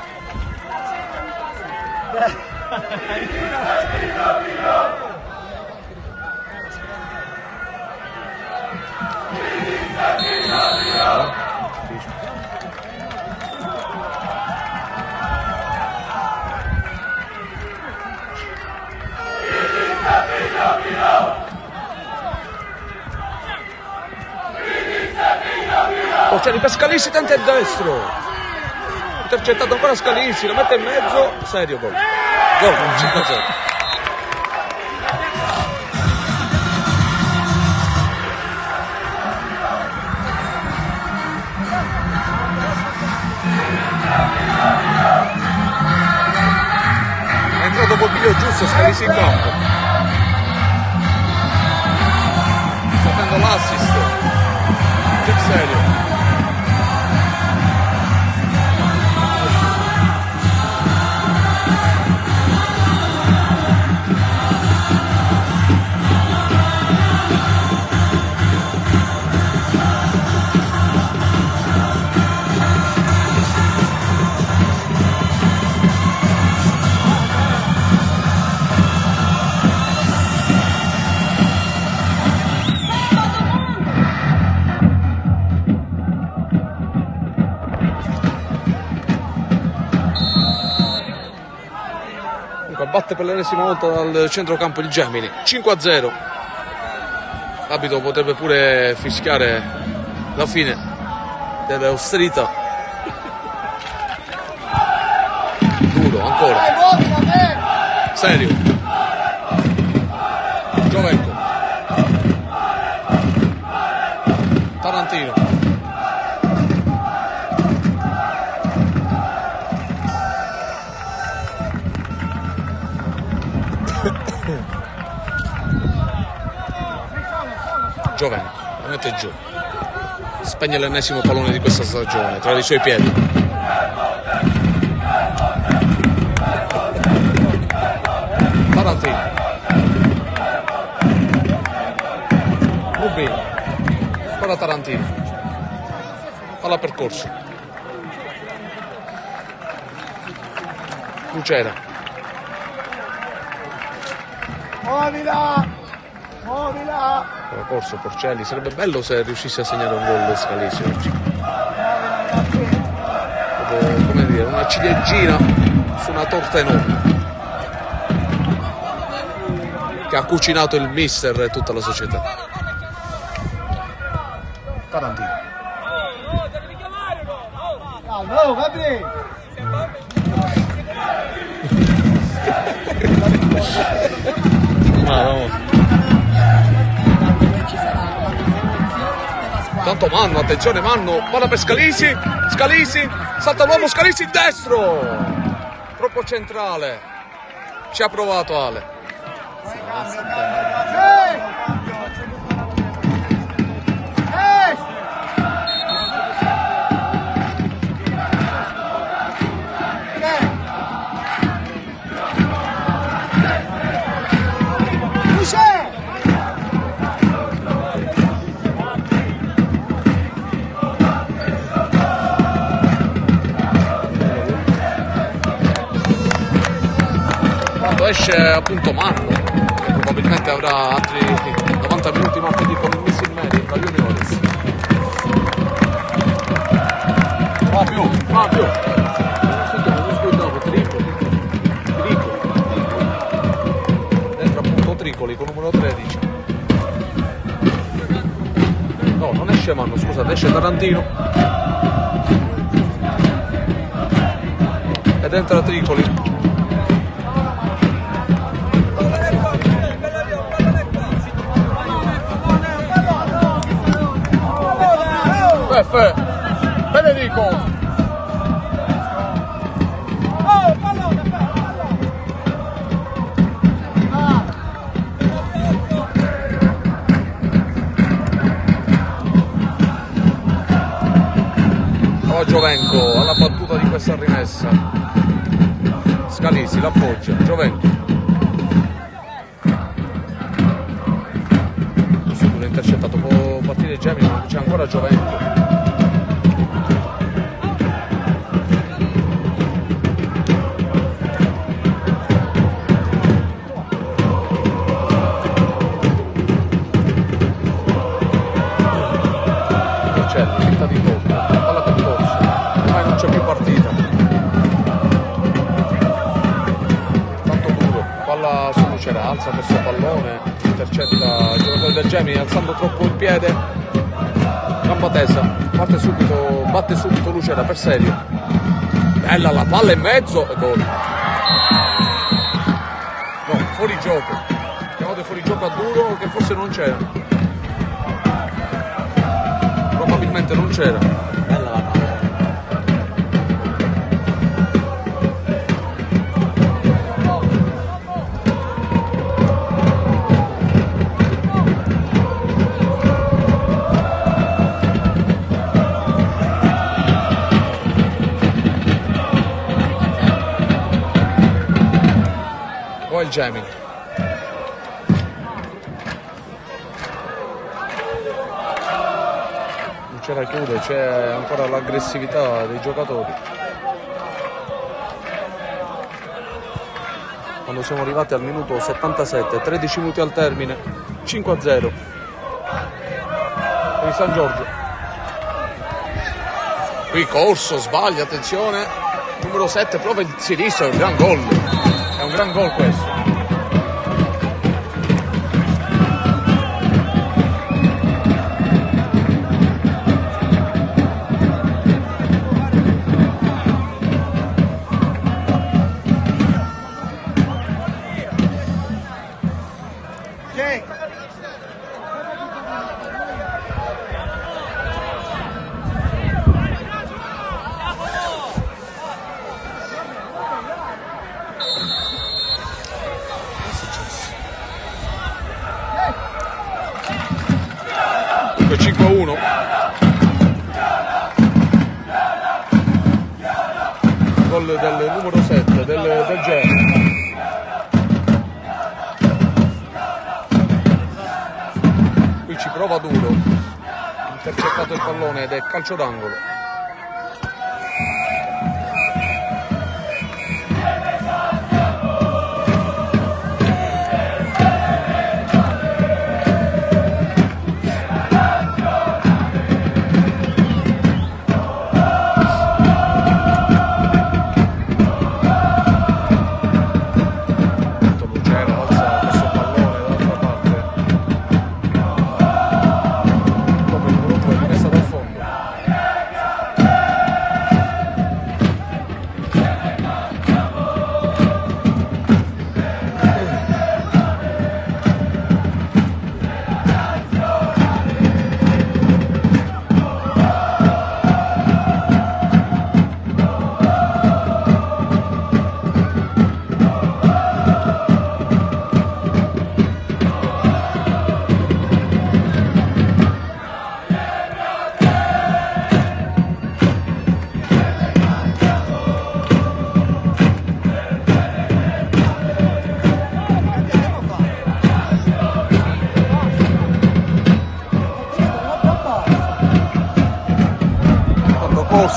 Speaker 2: Porcelli per Scalisi, tenta il destro. Intercettato ancora Scalisi, lo mette in mezzo, serio gol. Gol 5-0. È entrato Bobbio giusto, Scalisi in campo. Sta prendendo l'assist. Che serio. Batte per l'ennesima volta dal centrocampo il Gemini, 5-0. L'arbitro potrebbe pure fischiare la fine delle austerità. Duro ancora, serio. Giovenco, Tarantino. Giovenco, la mette giù, spegne l'ennesimo pallone di questa stagione tra i suoi piedi. Tarantino, Rubino, spara Tarantino, palla percorso, Lucera,
Speaker 4: muovila! Muovila!
Speaker 2: Corso Porcelli, sarebbe bello se riuscisse a segnare un gol Scalisi oggi. Come dire, una ciliegina su una torta enorme che ha cucinato il mister e tutta la società. Tarantino.
Speaker 4: Calma, Gabri!
Speaker 2: Tanto Manno, attenzione Manno, palla per Scalisi, Scalisi, salta l'uomo, Scalisi in destro, troppo centrale, ci ha provato Ale. Esce appunto Manno, che probabilmente avrà altri 90 minuti martedì con il Miss in Mary, la Juniores. cambio. Sentiamo, non sguardavo, Tricoli. Entra appunto Tricoli con numero 13. No, non esce Manno, scusate, esce Tarantino. Ed entra Tricoli. Benedico. Giovenco alla battuta di questa rimessa. Scalisi l'appoggia, Giovenco. Subito intercettato, può partire Gemini, ma c'è ancora Giovenco. Alza questo pallone, intercetta il giocatore del Gemini alzando troppo il piede, gamba tesa, batte subito Lucera per serio, bella la palla in mezzo e gol. No, fuori gioco, chiamate fuori gioco a Duro che forse non c'era, probabilmente non c'era. Bella la palla. Il Gemini Lucera chiude, c'è ancora l'aggressività dei giocatori. Quando siamo arrivati al minuto 77, 13 minuti al termine, 5-0 per il San Giorgio. Qui corso, sbaglia, attenzione, numero 7 prova il sinistro, è un gran gol. È un gran gol questo. Del numero 7 del Genoa. Qui ci prova Duro, intercettato il pallone ed è calcio d'angolo.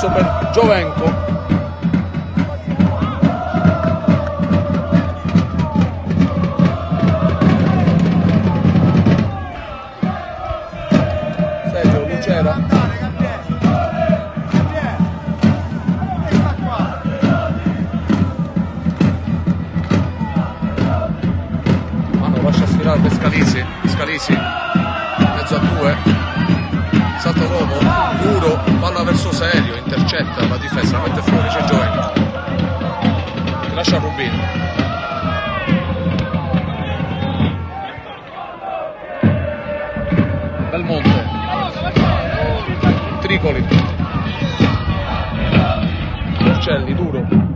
Speaker 2: Per Giovenco. Sergio Lucera. sfilare per Scalisi, mezzo a 2, salta l'uomo, duro, palla verso Serio, intercetta la difesa, la mette fuori, c'è Giovenco, che lascia Rubino. Belmonte, Tricoli, Porcelli, duro,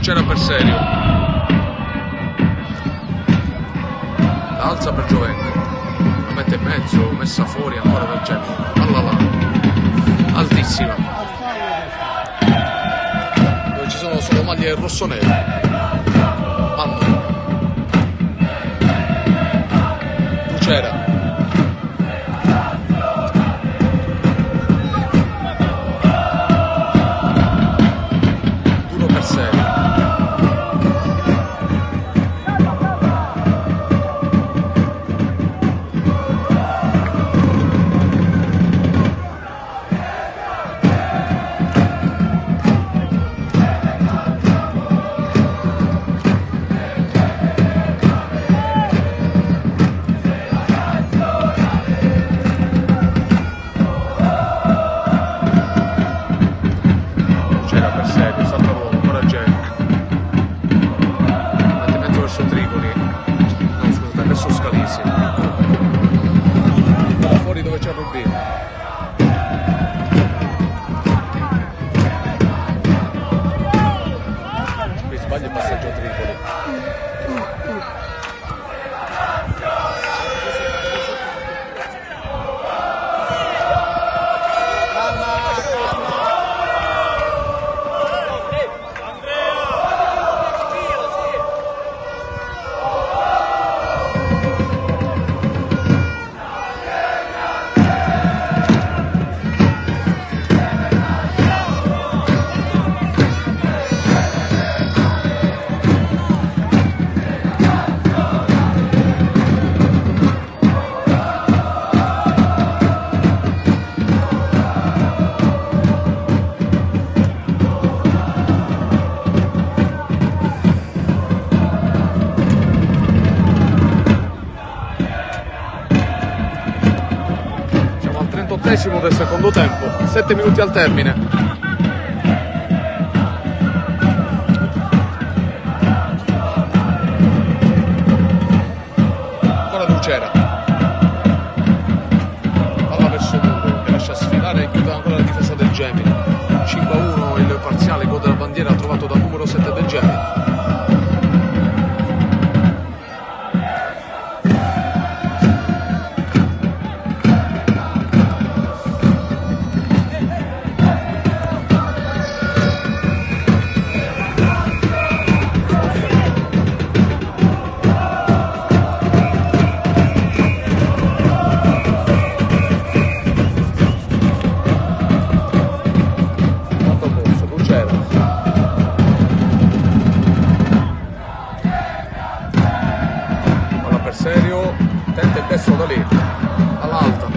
Speaker 2: c'era per Serio, la alza per Giovenco, la mette in mezzo, messa fuori ancora per Giovenco, palla là, altissima, dove ci sono solo maglie rossonere. Manno, Lucera, duro per Serio. Sbaglia il passaggio a Tripoli. Del secondo tempo, 7 minuti al termine. Ancora Lucera, palla verso Muro che lascia sfilare e chiude ancora la difesa del Gemini. 5-1 il parziale, gol della bandiera trovato dal numero 7 del Gemini. Serio, tenta il destro da lì, all'alta.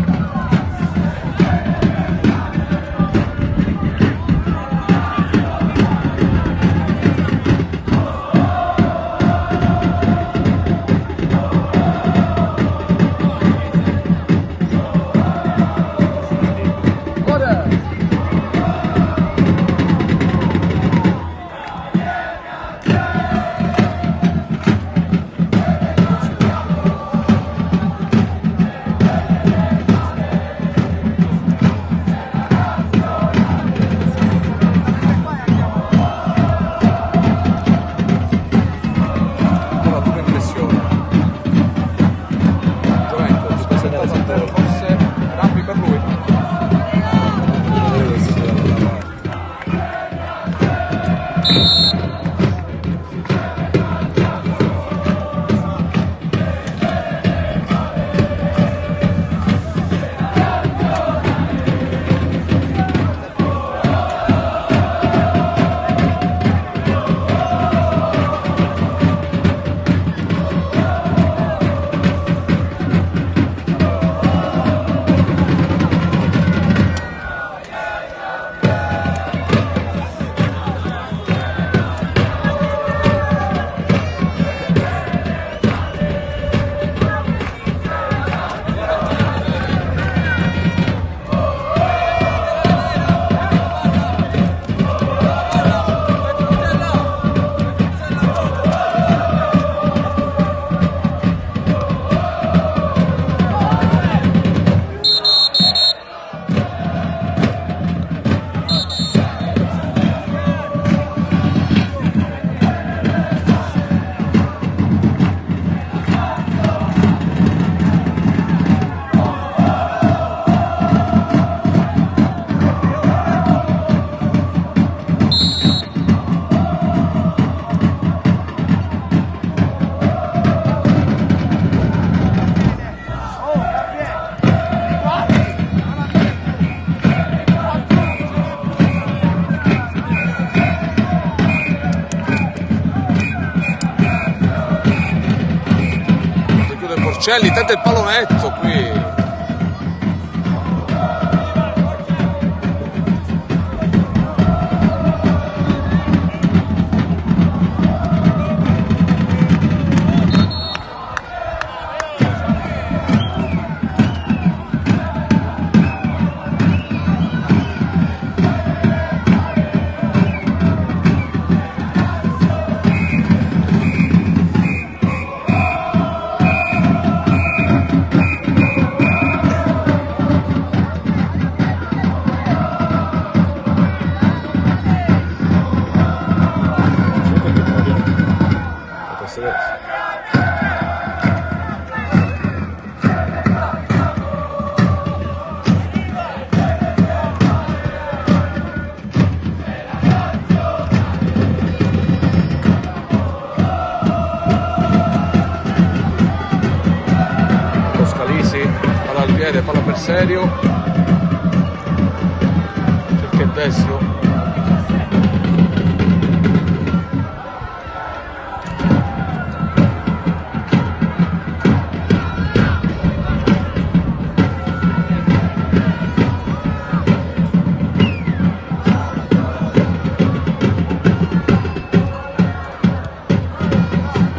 Speaker 2: Monicelli tenta il pallonetto qui. Palla per Serio, cerca il destro,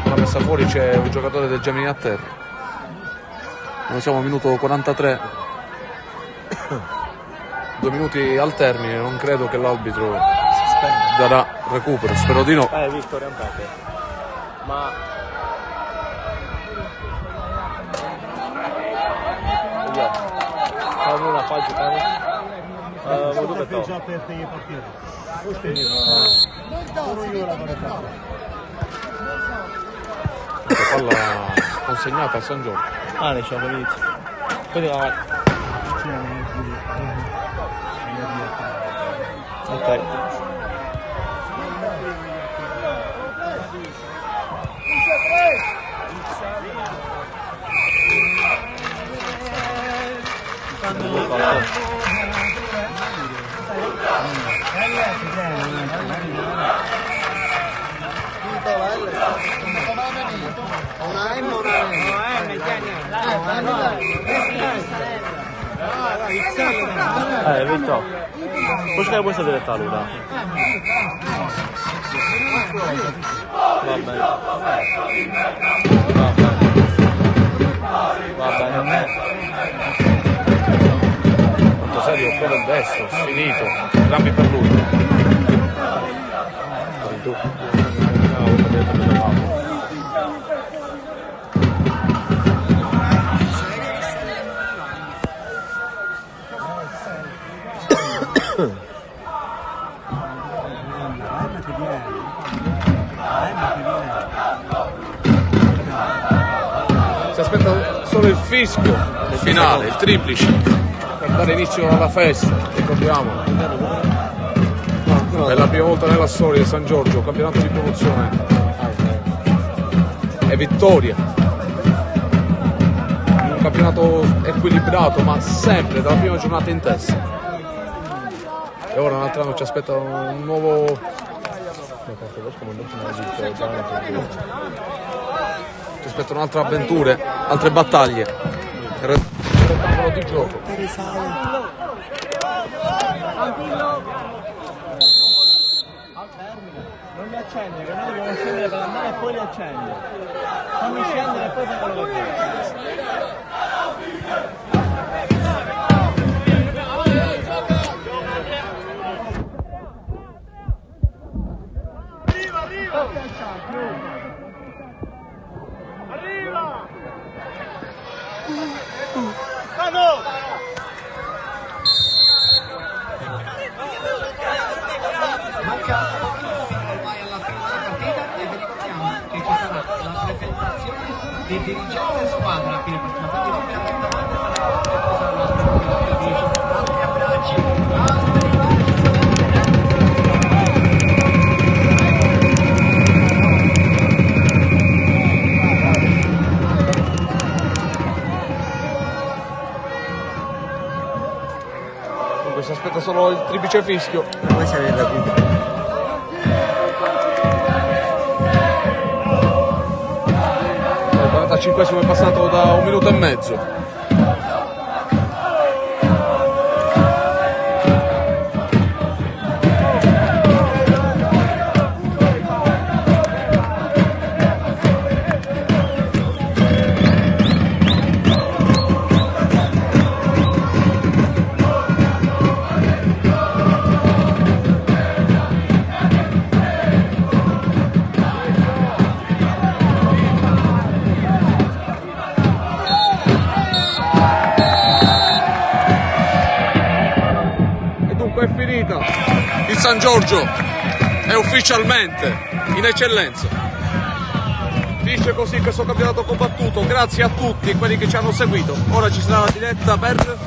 Speaker 2: la messa fuori, c'è un giocatore del Gemini a terra. Noi siamo al minuto 43, 2 minuti al termine, non credo che l'arbitro darà recupero, spero di no.
Speaker 3: Vittoria Ampate. Ma una pagina
Speaker 4: State già aperte le partite. Sono io la verità.
Speaker 2: Palla consegnata a San Giorgio.
Speaker 3: ne diciamo all'inizio. Quindi ok. Vitto. Poi c'è questa diretta allora. Va bene. Va bene.
Speaker 2: Quanto Serio fuori il destro, finito, entrambi per lui. Poi tu. Si aspetta solo il fischio finale, il triplice, per dare inizio alla festa, ricordiamo. È la prima volta nella storia di San Giorgio, campionato di promozione. È vittoria. Un campionato equilibrato, ma sempre dalla prima giornata in testa. E ora un altro anno ci aspetta un nuovo. Ci aspettano altre avventure, altre battaglie. Rettangolo di gioco.
Speaker 3: Non li accende, che noi dobbiamo scendere per andare e poi li accende. Fammi scendere e poi fanno le cose.
Speaker 6: Del dirigente squadra a fine partita.
Speaker 2: Comunque si aspetta solo il triplice fischio.
Speaker 1: Questa è la guida.
Speaker 2: 45esimo è passato da 1 minuto e mezzo. È finita, il San Giorgio è ufficialmente in eccellenza. Finisce così questo campionato combattuto, grazie a tutti quelli che ci hanno seguito. Ora ci sarà la diretta per